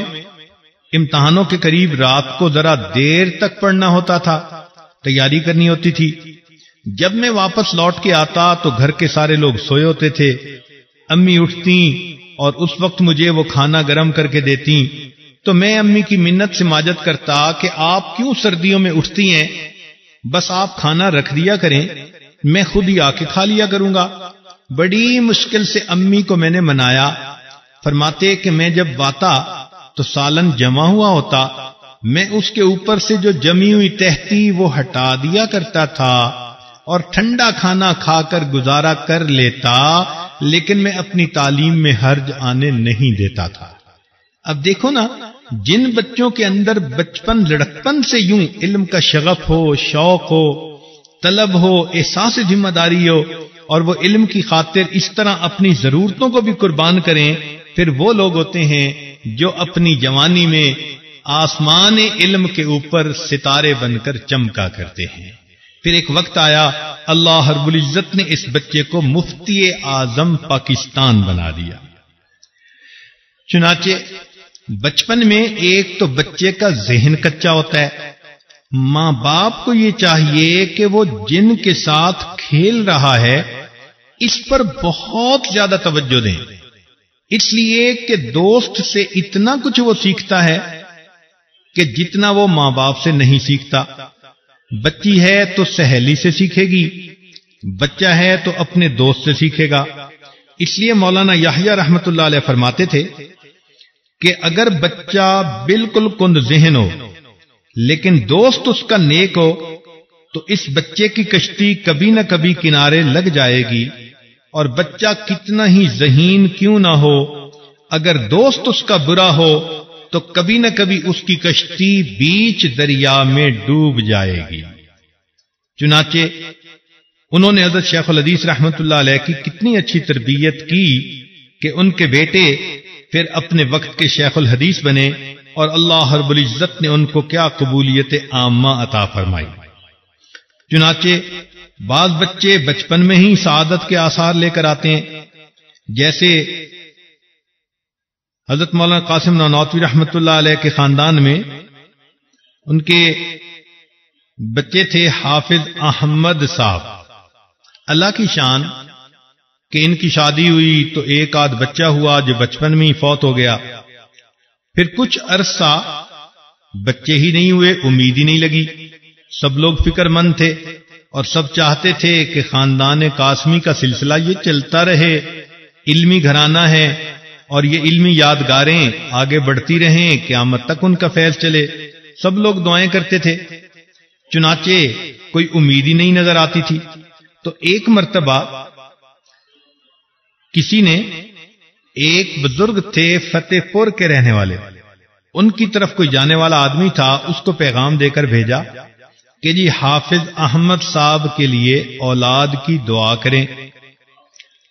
امتحانوں کے قریب رات کو ذرا دیر تک پڑھنا ہوتا تھا، تیاری کرنی ہوتی تھی۔ جب میں واپس لوٹ کے آتا تو گھر کے سارے لوگ سوئے ہوتے تھے، امی اٹھتی اور اس وقت مجھے وہ کھانا گرم کر کے دیتی، تو میں امی کی منت سے ماجت کرتا کہ آپ کیوں سردیوں میں اٹھتی ہیں، بس آپ کھانا رکھ دیا کریں، میں خود ہی آ کے کھا لیا کروں گا۔ بڑی مشکل سے امی کو میں نے منایا۔ فرماتے کہ میں جب آتا تو سالن جمع ہوا ہوتا، میں اس کے اوپر سے جو جمی ہوئی تہتی وہ ہٹا دیا کرتا تھا اور ٹھنڈا کھانا کھا کر گزارا کر لیتا، لیکن میں اپنی تعلیم میں حرج آنے نہیں دیتا تھا۔ اب دیکھو نا، جن بچوں کے اندر بچپن لڑکپن سے یوں علم کا شغف ہو، شوق ہو، طلب ہو، احساس ذمہ داری ہو اور وہ علم کی خاطر اس طرح اپنی ضرورتوں کو بھی قربان کریں، پھر وہ لوگ ہوتے ہیں جو اپنی جوانی میں آسمان علم کے اوپر ستارے بن کر چمکا کرتے ہیں۔ پھر ایک وقت آیا، اللہ رب العزت نے اس بچے کو مفتی اعظم پاکستان بنا دیا۔ چنانچہ بچپن میں ایک تو بچے کا ذہن کچا ہوتا ہے، ماں باپ کو یہ چاہیے کہ وہ جن کے ساتھ کھیل رہا ہے اس پر بہت زیادہ توجہ دیں، اس لیے کہ دوست سے اتنا کچھ وہ سیکھتا ہے کہ جتنا وہ ماں باپ سے نہیں سیکھتا۔ بچی ہے تو سہیلی سے سیکھے گی، بچہ ہے تو اپنے دوست سے سیکھے گا۔ اس لیے مولانا یحییٰ رحمۃ اللہ علیہ فرماتے تھے کہ اگر بچہ بالکل کند ذہن ہو لیکن دوست اس کا نیک ہو تو اس بچے کی کشتی کبھی نہ کبھی کنارے لگ جائے گی، اور بچہ کتنا ہی ذہین کیوں نہ ہو، اگر دوست اس کا برا ہو تو کبھی نہ کبھی اس کی کشتی بیچ دریا میں ڈوب جائے گی۔ چنانچہ انہوں نے حضرت شیخ الحدیث رحمت اللہ علیہ کی کتنی اچھی تربیت کی کہ ان کے بیٹے پھر اپنے وقت کے شیخ الحدیث بنے، اور اللہ رب العزت نے ان کو کیا قبولیت عامہ عطا فرمائی۔ چنانچہ بعض بچے بچپن میں ہی سعادت کے آثار لے کر آتے ہیں، جیسے حضرت مولانا قاسم نانوتوی رحمت اللہ علیہ کے خاندان میں ان کے بچے تھے حافظ احمد صاحب۔ اللہ کی شان کہ ان کی شادی ہوئی تو ایک آدھ بچہ ہوا جو بچپن میں ہی فوت ہو گیا، پھر کچھ عرصہ بچے ہی نہیں ہوئے، امید ہی نہیں لگی، سب لوگ فکر مند تھے اور سب چاہتے تھے کہ خاندان قاسمی کا سلسلہ یہ چلتا رہے، علمی گھرانہ ہے اور یہ علمی یادگاریں آگے بڑھتی رہیں، قیامت تک ان کا فیض چلے، سب لوگ دعائیں کرتے تھے۔ چنانچہ کوئی امید ہی نہیں نظر آتی تھی، تو ایک مرتبہ کسی نے، ایک بزرگ تھے فتح پور کے رہنے والے، ان کی طرف کوئی جانے والا آدمی تھا، اس کو پیغام دے کر بھیجا کہ جی حافظ احمد صاحب کے لیے اولاد کی دعا کریں۔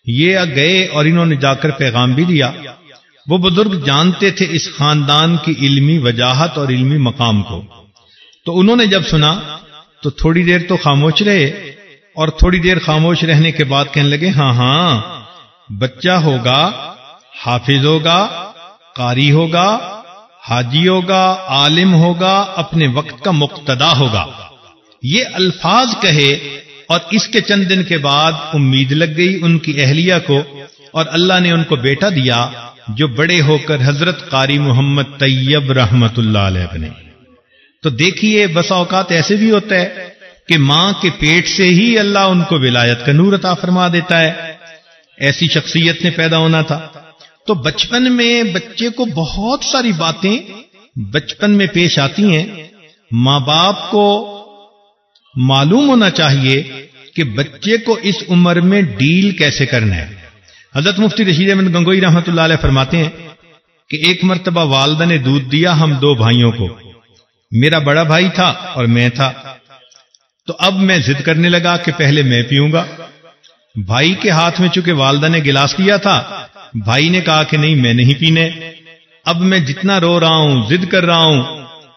یہ گئے اور انہوں نے جا کر پیغام بھی دیا۔ وہ بزرگ جانتے تھے اس خاندان کی علمی وجاہت اور علمی مقام کو، تو انہوں نے جب سنا تو تھوڑی دیر تو خاموش رہے، اور تھوڑی دیر خاموش رہنے کے بعد کہنے لگے ہاں ہاں بچہ ہوگا، حافظ ہوگا، قاری ہوگا، حاجی ہوگا، عالم ہوگا، اپنے وقت کا مقتدا ہوگا۔ یہ الفاظ کہے اور اس کے چند دن کے بعد امید لگ گئی ان کی اہلیہ کو، اور اللہ نے ان کو بیٹا دیا جو بڑے ہو کر حضرت قاری محمد طیب رحمت اللہ علیہ بنے۔ تو دیکھیے بس اوقات ایسے بھی ہوتا ہے کہ ماں کے پیٹ سے ہی اللہ ان کو ولایت کا نور عطا فرما دیتا ہے، ایسی شخصیت نے پیدا ہونا تھا۔ تو بچپن میں بچے کو بہت ساری باتیں بچپن میں پیش آتی ہیں، ماں باپ کو معلوم ہونا چاہیے کہ بچے کو اس عمر میں ڈیل کیسے کرنا ہے۔ حضرت مفتی رشید احمد گنگوئی رحمت اللہ علیہ فرماتے ہیں کہ ایک مرتبہ والدہ نے دودھ دیا ہم دو بھائیوں کو، میرا بڑا بھائی تھا اور میں تھا، تو اب میں ضد کرنے لگا کہ پہلے میں پیوں گا۔ بھائی کے ہاتھ میں چونکہ والدہ نے گلاس دیا تھا، بھائی نے کہا کہ نہیں میں نہیں پینے۔ اب میں جتنا رو رہا ہوں، ضد کر رہا ہوں،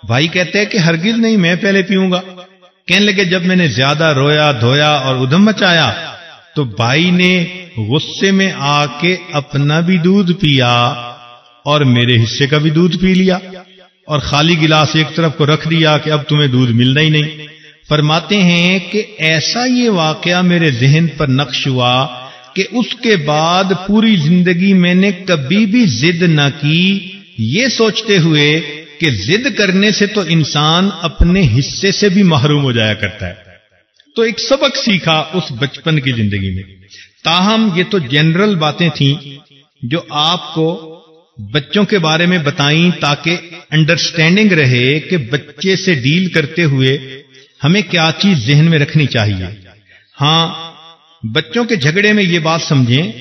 بھائی کہتے ہیں کہ ہرگز نہیں میں پہلے پیوں گا۔ کہنے لگے جب میں نے زیادہ رویا دھویا اور ادھم مچایا تو بھائی نے غصے میں آ کے اپنا بھی دودھ پیا اور میرے حصے کا بھی دودھ پی لیا، اور خالی گلاس ایک طرف کو رکھ دیا کہ اب تمہیں دودھ ملنا ہی نہیں۔ فرماتے ہیں کہ ایسا یہ واقعہ میرے ذہن پر نقش ہوا کہ اس کے بعد پوری زندگی میں نے کبھی بھی ضد نہ کی، یہ سوچتے ہوئے کہ ضد کرنے سے تو انسان اپنے حصے سے بھی محروم ہو جایا کرتا ہے۔ تو ایک سبق سیکھا اس بچپن کی زندگی میں۔ تاہم یہ تو جنرل باتیں تھیں جو آپ کو بچوں کے بارے میں بتائیں تاکہ انڈرسٹینڈنگ رہے کہ بچے سے ڈیل کرتے ہوئے ہمیں کیا چیز ذہن میں رکھنی چاہیے۔ ہاں، بچوں کے جھگڑے میں یہ بات سمجھیں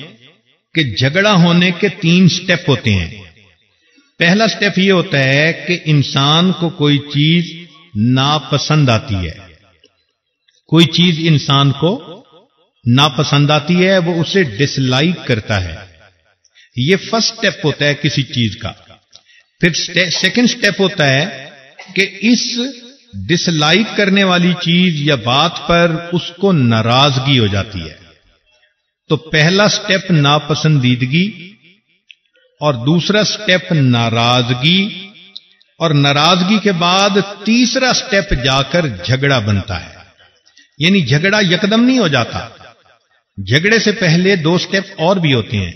کہ جھگڑا ہونے کے 3 سٹیپ ہوتے ہیں۔ پہلا سٹیپ یہ ہوتا ہے کہ انسان کو کوئی چیز ناپسند آتی ہے، کوئی چیز انسان کو ناپسند آتی ہے، وہ اسے ڈس لائک کرتا ہے، یہ فرسٹ سٹیپ ہوتا ہے کسی چیز کا۔ پھر سیکنڈ سٹیپ ہوتا ہے کہ اس ڈس لائک کرنے والی چیز یا بات پر اس کو ناراضگی ہو جاتی ہے۔ تو پہلا سٹیپ ناپسندیدگی، اور دوسرا سٹیپ ناراضگی، اور ناراضگی کے بعد تیسرا سٹیپ جا کر جھگڑا بنتا ہے۔ یعنی جھگڑا یکدم نہیں ہو جاتا، جھگڑے سے پہلے 2 سٹیپ اور بھی ہوتے ہیں۔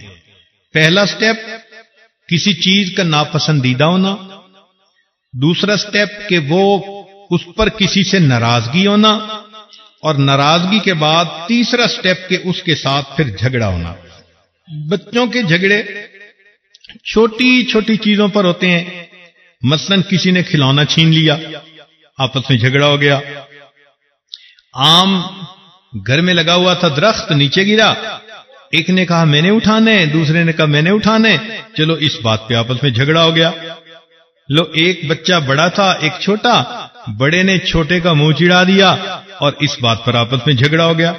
پہلا سٹیپ کسی چیز کا ناپسندیدہ ہونا، دوسرا سٹیپ کہ وہ اس پر کسی سے ناراضگی ہونا، اور ناراضگی کے بعد تیسرا سٹیپ کہ اس کے ساتھ پھر جھگڑا ہونا۔ بچوں کے جھگڑے چھوٹی چھوٹی چیزوں پر ہوتے ہیں، مثلا کسی نے کھلونا چھین لیا، آپس میں جھگڑا ہو گیا۔ آم گھر میں لگا ہوا تھا، درخت نیچے گرا، ایک نے کہا میں نے اٹھانے، دوسرے نے کہا میں نے اٹھانے، چلو اس بات پہ آپس میں جھگڑا ہو گیا. لو ایک بچہ بڑا تھا ایک چھوٹا، بڑے نے چھوٹے کا منہ چڑھا دیا اور اس بات پر آپس میں جھگڑا ہو گیا.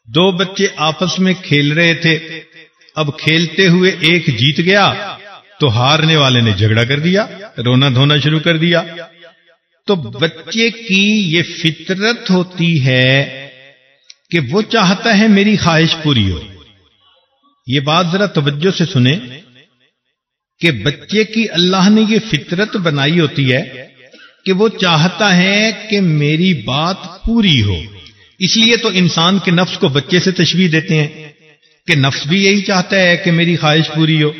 دو بچے آپس میں کھیل رہے تھے، اب کھیلتے ہوئے ایک جیت گیا تو ہارنے والے نے جھگڑا کر دیا، رونا دھونا شروع کر دیا. تو بچے کی یہ فطرت ہوتی ہے کہ وہ چاہتا ہے میری خواہش پوری ہو. یہ بات ذرا توجہ سے سنیں کہ بچے کی اللہ نے یہ فطرت بنائی ہوتی ہے کہ وہ چاہتا ہے کہ میری بات پوری ہو. اس لیے تو انسان کے نفس کو بچے سے تشبیہ دیتے ہیں کہ نفس بھی یہی چاہتا ہے کہ میری خواہش پوری ہو.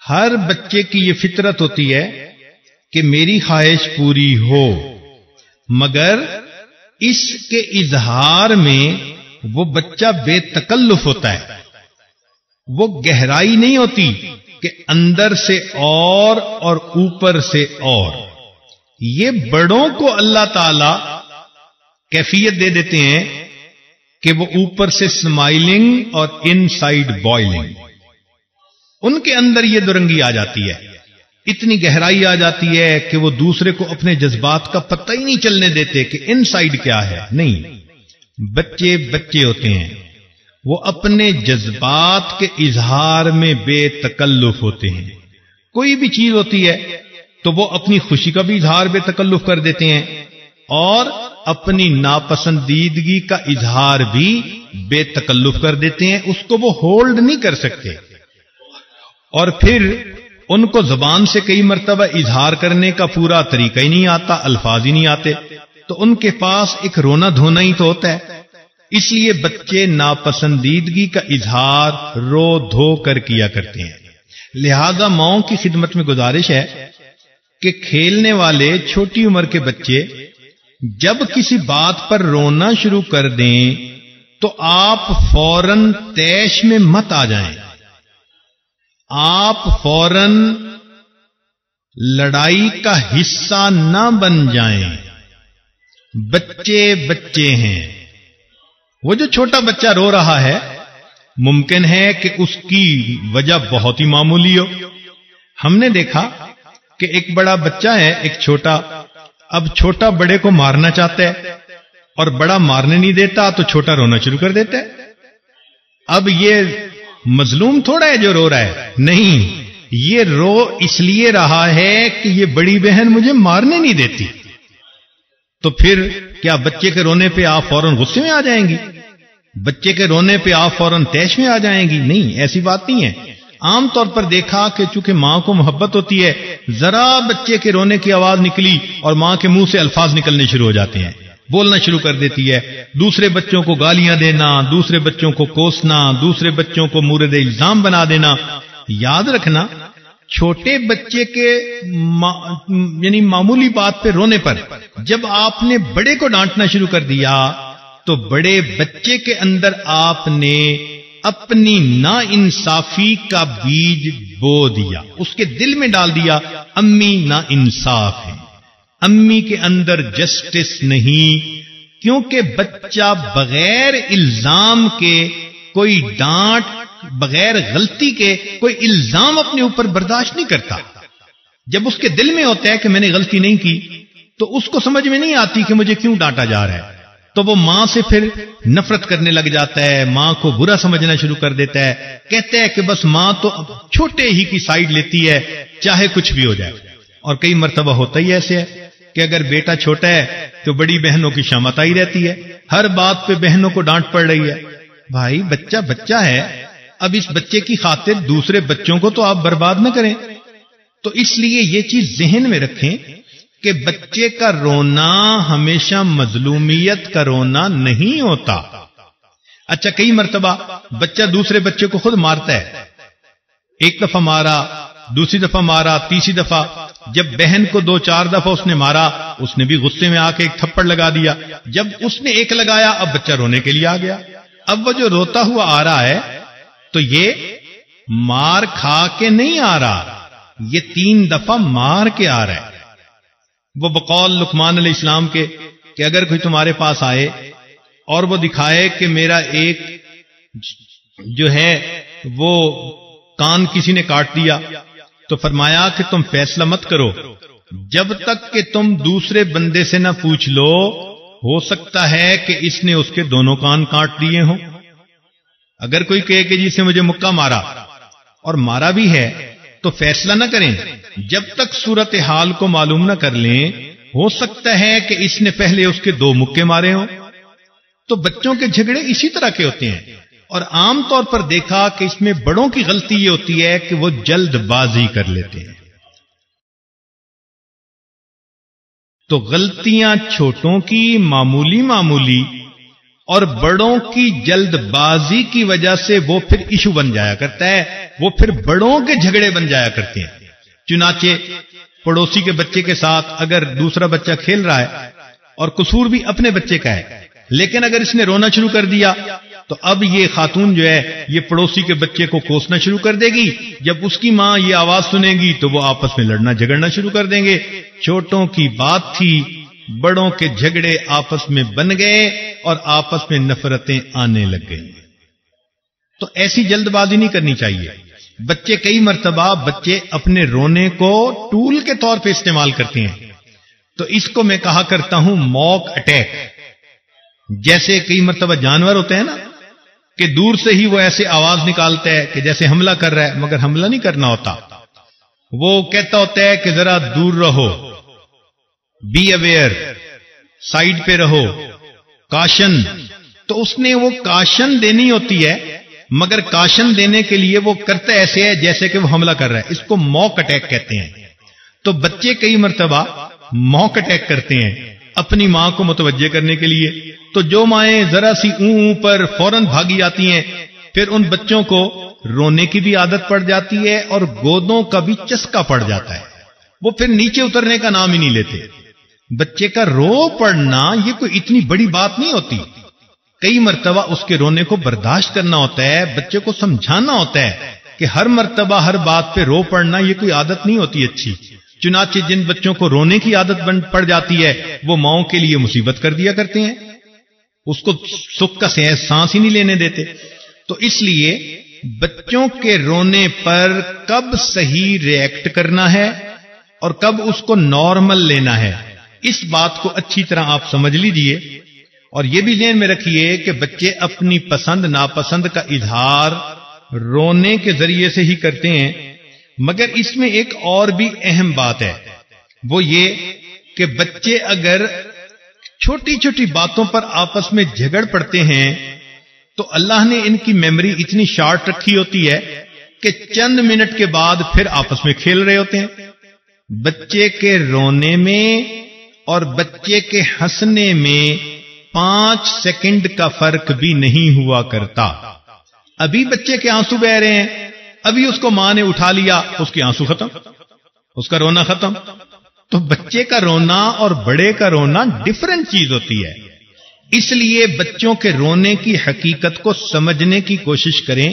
ہر بچے کی یہ فطرت ہوتی ہے کہ میری خواہش پوری ہو، مگر اس کے اظہار میں وہ بچہ بے تکلف ہوتا ہے، وہ گہرائی نہیں ہوتی کہ اندر سے اور اوپر سے اور. یہ بڑوں کو اللہ تعالی کیفیت دے دیتے ہیں کہ وہ اوپر سے سمائلنگ اور ان سائڈ بوائلنگ، ان کے اندر یہ دورنگی آ جاتی ہے، اتنی گہرائی آ جاتی ہے کہ وہ دوسرے کو اپنے جذبات کا پتہ ہی نہیں چلنے دیتے کہ ان سائڈ کیا ہے. نہیں، بچے بچے ہوتے ہیں، وہ اپنے جذبات کے اظہار میں بے تکلف ہوتے ہیں. کوئی بھی چیز ہوتی ہے تو وہ اپنی خوشی کا بھی اظہار بے تکلف کر دیتے ہیں اور اپنی ناپسندیدگی کا اظہار بھی بے تکلف کر دیتے ہیں، اس کو وہ ہولڈ نہیں کر سکتے. اور پھر ان کو زبان سے کئی مرتبہ اظہار کرنے کا پورا طریقہ ہی نہیں آتا، الفاظ ہی نہیں آتے، تو ان کے پاس ایک رونا دھونا ہی تو ہوتا ہے. اس لیے بچے ناپسندیدگی کا اظہار رو دھو کر کیا کرتے ہیں. لہذا ماؤں کی خدمت میں گزارش ہے کہ کھیلنے والے چھوٹی عمر کے بچے جب کسی بات پر رونا شروع کر دیں تو آپ فوراً طیش میں مت آ جائیں، آپ فوراً لڑائی کا حصہ نہ بن جائیں. بچے بچے ہیں. وہ جو چھوٹا بچہ رو رہا ہے ممکن ہے کہ اس کی وجہ بہت ہی معمولی ہو. ہم نے دیکھا کہ ایک بڑا بچہ ہے ایک چھوٹا، اب چھوٹا بڑے کو مارنا چاہتا ہے اور بڑا مارنے نہیں دیتا تو چھوٹا رونا شروع کر دیتا ہے. اب یہ مظلوم تھوڑا ہے جو رو رہا ہے، نہیں، یہ رو اس لیے رہا ہے کہ یہ بڑی بہن مجھے مارنے نہیں دیتی. تو پھر کیا بچے کے رونے پہ آپ فوراً غصے میں آ جائیں گی؟ بچے کے رونے پہ آپ فوراً طیش میں آ جائیں گی؟ نہیں، ایسی بات نہیں ہے. عام طور پر دیکھا کہ چونکہ ماں کو محبت ہوتی ہے، ذرا بچے کے رونے کی آواز نکلی اور ماں کے منہ سے الفاظ نکلنے شروع ہو جاتے ہیں، بولنا شروع کر دیتی ہے، دوسرے بچوں کو گالیاں دینا، دوسرے بچوں کو کوسنا، دوسرے بچوں کو مورد الزام بنا دینا. یاد رکھنا، چھوٹے بچے کے یعنی معمولی بات پہ رونے پر جب آپ نے بڑے کو ڈانٹنا شروع کر دیا تو بڑے بچے کے اندر آپ نے اپنی نا انصافی کا بیج بو دیا، اس کے دل میں ڈال دیا امی نا انصاف ہے، امی کے اندر جسٹس نہیں. کیونکہ بچہ بغیر الزام کے کوئی ڈانٹ، بغیر غلطی کے کوئی الزام اپنے اوپر برداشت نہیں کرتا. جب اس کے دل میں ہوتا ہے کہ میں نے غلطی نہیں کی تو اس کو سمجھ میں نہیں آتی کہ مجھے کیوں ڈانٹا جا رہا ہے، تو وہ ماں سے پھر نفرت کرنے لگ جاتا ہے، ماں کو برا سمجھنا شروع کر دیتا ہے، کہتا ہے کہ بس ماں تو چھوٹے ہی کی سائیڈ لیتی ہے چاہے کچھ بھی ہو جائے. اور کئی مرتبہ ہوتا ہی ایسے ہے کہ اگر بیٹا چھوٹا ہے تو بڑی بہنوں کی شامت آئی رہتی ہے، ہر بات پہ بہنوں کو ڈانٹ پڑ رہی ہے. بھائی بچہ بچہ ہے، اب اس بچے کی خاطر دوسرے بچوں کو تو آپ برباد نہ کریں. تو اس لیے یہ چیز ذہن میں رکھیں کہ بچے کا رونا ہمیشہ مظلومیت کا رونا نہیں ہوتا. اچھا، کئی مرتبہ بچہ دوسرے بچے کو خود مارتا ہے، ایک دفعہ مارا، دوسری دفعہ مارا، تیسری دفعہ، جب بہن کو 2-4 دفعہ اس نے مارا اس نے بھی غصے میں آ کے ایک تھپڑ لگا دیا. جب اس نے ایک لگایا اب بچہ رونے کے لیے آ گیا. اب وہ جو روتا ہوا آ رہا ہے تو یہ مار کھا کے نہیں آ رہا، یہ 3 دفعہ مار کے آ رہا ہے. وہ بقول لقمان علیہ السلام کے کہ اگر کوئی تمہارے پاس آئے اور وہ دکھائے کہ میرا ایک جو ہے وہ کان کسی نے کاٹ دیا تو فرمایا کہ تم فیصلہ مت کرو جب تک کہ تم دوسرے بندے سے نہ پوچھ لو، ہو سکتا ہے کہ اس نے اس کے دونوں کان کاٹ دیے ہوں۔ اگر کوئی کہے کہ جی سے مجھے مکہ مارا اور مارا بھی ہے تو فیصلہ نہ کریں جب تک صورتحال کو معلوم نہ کر لیں، ہو سکتا ہے کہ اس نے پہلے اس کے 2 مکے مارے ہوں۔ تو بچوں کے جھگڑے اسی طرح کے ہوتے ہیں، اور عام طور پر دیکھا کہ اس میں بڑوں کی غلطی یہ ہوتی ہے کہ وہ جلد بازی کر لیتے ہیں۔ تو غلطیاں چھوٹوں کی معمولی اور بڑوں کی جلد بازی کی وجہ سے وہ پھر ایشو بن جایا کرتا ہے، وہ پھر بڑوں کے جھگڑے بن جایا کرتے ہیں۔ چنانچہ پڑوسی کے بچے کے ساتھ اگر دوسرا بچہ کھیل رہا ہے اور قصور بھی اپنے بچے کا ہے، لیکن اگر اس نے رونا شروع کر دیا تو اب یہ خاتون جو ہے یہ پڑوسی کے بچے کو کوسنا شروع کر دے گی۔ جب اس کی ماں یہ آواز سنے گی تو وہ آپس میں لڑنا جھگڑنا شروع کر دیں گے۔ چھوٹوں کی بات تھی، بڑوں کے جھگڑے آپس میں بن گئے اور آپس میں نفرتیں آنے لگ گئی۔ تو ایسی جلد بازی نہیں کرنی چاہیے۔ بچے کئی مرتبہ بچے اپنے رونے کو ٹول کے طور پہ استعمال کرتے ہیں، تو اس کو میں کہا کرتا ہوں موک اٹیک۔ جیسے کئی مرتبہ جانور ہوتے ہیں نا کہ دور سے ہی وہ ایسے آواز نکالتا ہے کہ جیسے حملہ کر رہا ہے، مگر حملہ نہیں کرنا ہوتا۔ وہ کہتا ہوتا ہے کہ ذرا دور رہو، بی اویئر، سائیڈ پہ رہو، کاشن۔ تو اس نے وہ کاشن دینی ہوتی ہے، مگر کاشن دینے کے لیے وہ کرتا ایسے ہے جیسے کہ وہ حملہ کر رہا ہے۔ اس کو موک اٹیک کہتے ہیں۔ تو بچے کئی مرتبہ موک اٹیک کرتے ہیں اپنی ماں کو متوجہ کرنے کے لیے۔ تو جو مائیں ذرا سی اون پر فوراً بھاگی آتی ہیں، پھر ان بچوں کو رونے کی بھی عادت پڑ جاتی ہے اور گودوں کا بھی چسکا پڑ جاتا ہے، وہ پھر نیچے اترنے کا نام ہی نہیں لیتے۔ بچے کا رو پڑنا یہ کوئی اتنی بڑی بات نہیں ہوتی، کئی مرتبہ اس کے رونے کو برداشت کرنا ہوتا ہے، بچے کو سمجھانا ہوتا ہے کہ ہر مرتبہ ہر بات پہ رو پڑنا یہ کوئی عادت نہیں ہوتی اچھی۔ چنانچہ جن بچوں کو رونے کی عادت پڑ جاتی ہے وہ ماؤں کے لیے مصیبت کر دیا کرتے ہیں، اس کو سکھ کا سانس ہی نہیں لینے دیتے۔ تو اس لیے بچوں کے رونے پر کب صحیح ریئیکٹ کرنا ہے اور کب اس کو نارمل لینا ہے، اس بات کو اچھی طرح آپ سمجھ لیجئے۔ اور یہ بھی ذہن میں رکھیے کہ بچے اپنی پسند ناپسند کا اظہار رونے کے ذریعے سے ہی کرتے ہیں، مگر اس میں ایک اور بھی اہم بات ہے، وہ یہ کہ بچے اگر چھوٹی چھوٹی باتوں پر آپس میں جھگڑ پڑتے ہیں تو اللہ نے ان کی میموری اتنی شارٹ رکھی ہوتی ہے کہ چند منٹ کے بعد پھر آپس میں کھیل رہے ہوتے ہیں۔ بچے کے رونے میں اور بچے کے ہنسنے میں 5 سیکنڈ کا فرق بھی نہیں ہوا کرتا۔ ابھی بچے کے آنسو بہ رہے ہیں، ابھی اس کو ماں نے اٹھا لیا، اس کے آنسو ختم، اس کا رونا ختم۔ تو بچے کا رونا اور بڑے کا رونا ڈیفرنٹ چیز ہوتی ہے، اس لیے بچوں کے رونے کی حقیقت کو سمجھنے کی کوشش کریں،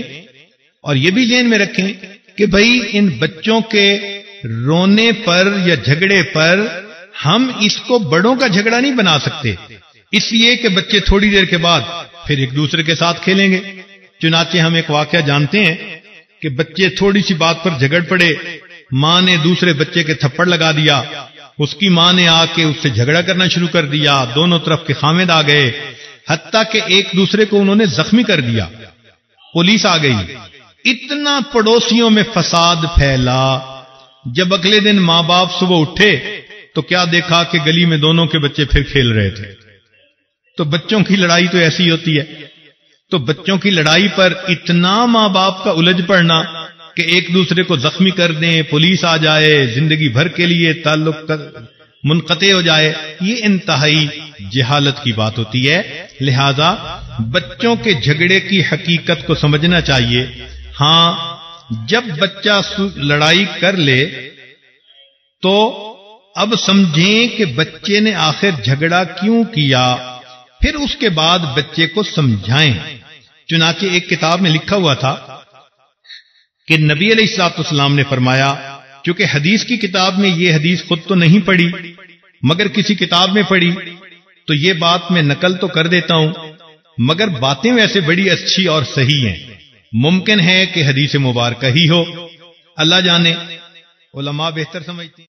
اور یہ بھی ذہن میں رکھیں کہ بھئی ان بچوں کے رونے پر یا جھگڑے پر ہم اس کو بڑوں کا جھگڑا نہیں بنا سکتے، اس لیے کہ بچے تھوڑی دیر کے بعد پھر ایک دوسرے کے ساتھ کھیلیں گے۔ چنانچہ ہم ایک واقعہ جانتے ہیں کہ بچے تھوڑی سی بات پر جھگڑ پڑے، ماں نے دوسرے بچے کے تھپڑ لگا دیا، اس کی ماں نے آ کے اس سے جھگڑا کرنا شروع کر دیا، دونوں طرف کے خامد آ گئے، حتیٰ کہ ایک دوسرے کو انہوں نے زخمی کر دیا، پولیس آ گئی، اتنا پڑوسیوں میں فساد پھیلا۔ جب اگلے دن ماں باپ صبح اٹھے تو کیا دیکھا کہ گلی میں دونوں کے بچے پھر کھیل رہے تھے۔ تو بچوں کی لڑائی تو ایسی ہوتی ہے، تو بچوں کی لڑائی پر اتنا ماں باپ کا الجھ پڑنا کہ ایک دوسرے کو زخمی کر دیں، پولیس آ جائے، زندگی بھر کے لیے تعلق منقطع ہو جائے، یہ انتہائی جہالت کی بات ہوتی ہے۔ لہذا بچوں کے جھگڑے کی حقیقت کو سمجھنا چاہیے۔ ہاں، جب بچہ لڑائی کر لے تو اب سمجھیں کہ بچے نے آخر جھگڑا کیوں کیا، پھر اس کے بعد بچے کو سمجھائیں۔ چنانچہ ایک کتاب میں لکھا ہوا تھا کہ نبی علیہ الصلوۃ والسلام نے فرمایا، چونکہ حدیث کی کتاب میں یہ حدیث خود تو نہیں پڑھی مگر کسی کتاب میں پڑھی، تو یہ بات میں نقل تو کر دیتا ہوں، مگر باتیں ویسے بڑی اچھی اور صحیح ہیں۔ ممکن ہے کہ حدیث مبارکہ ہی ہو، اللہ جانے، علماء بہتر سمجھتے ہیں۔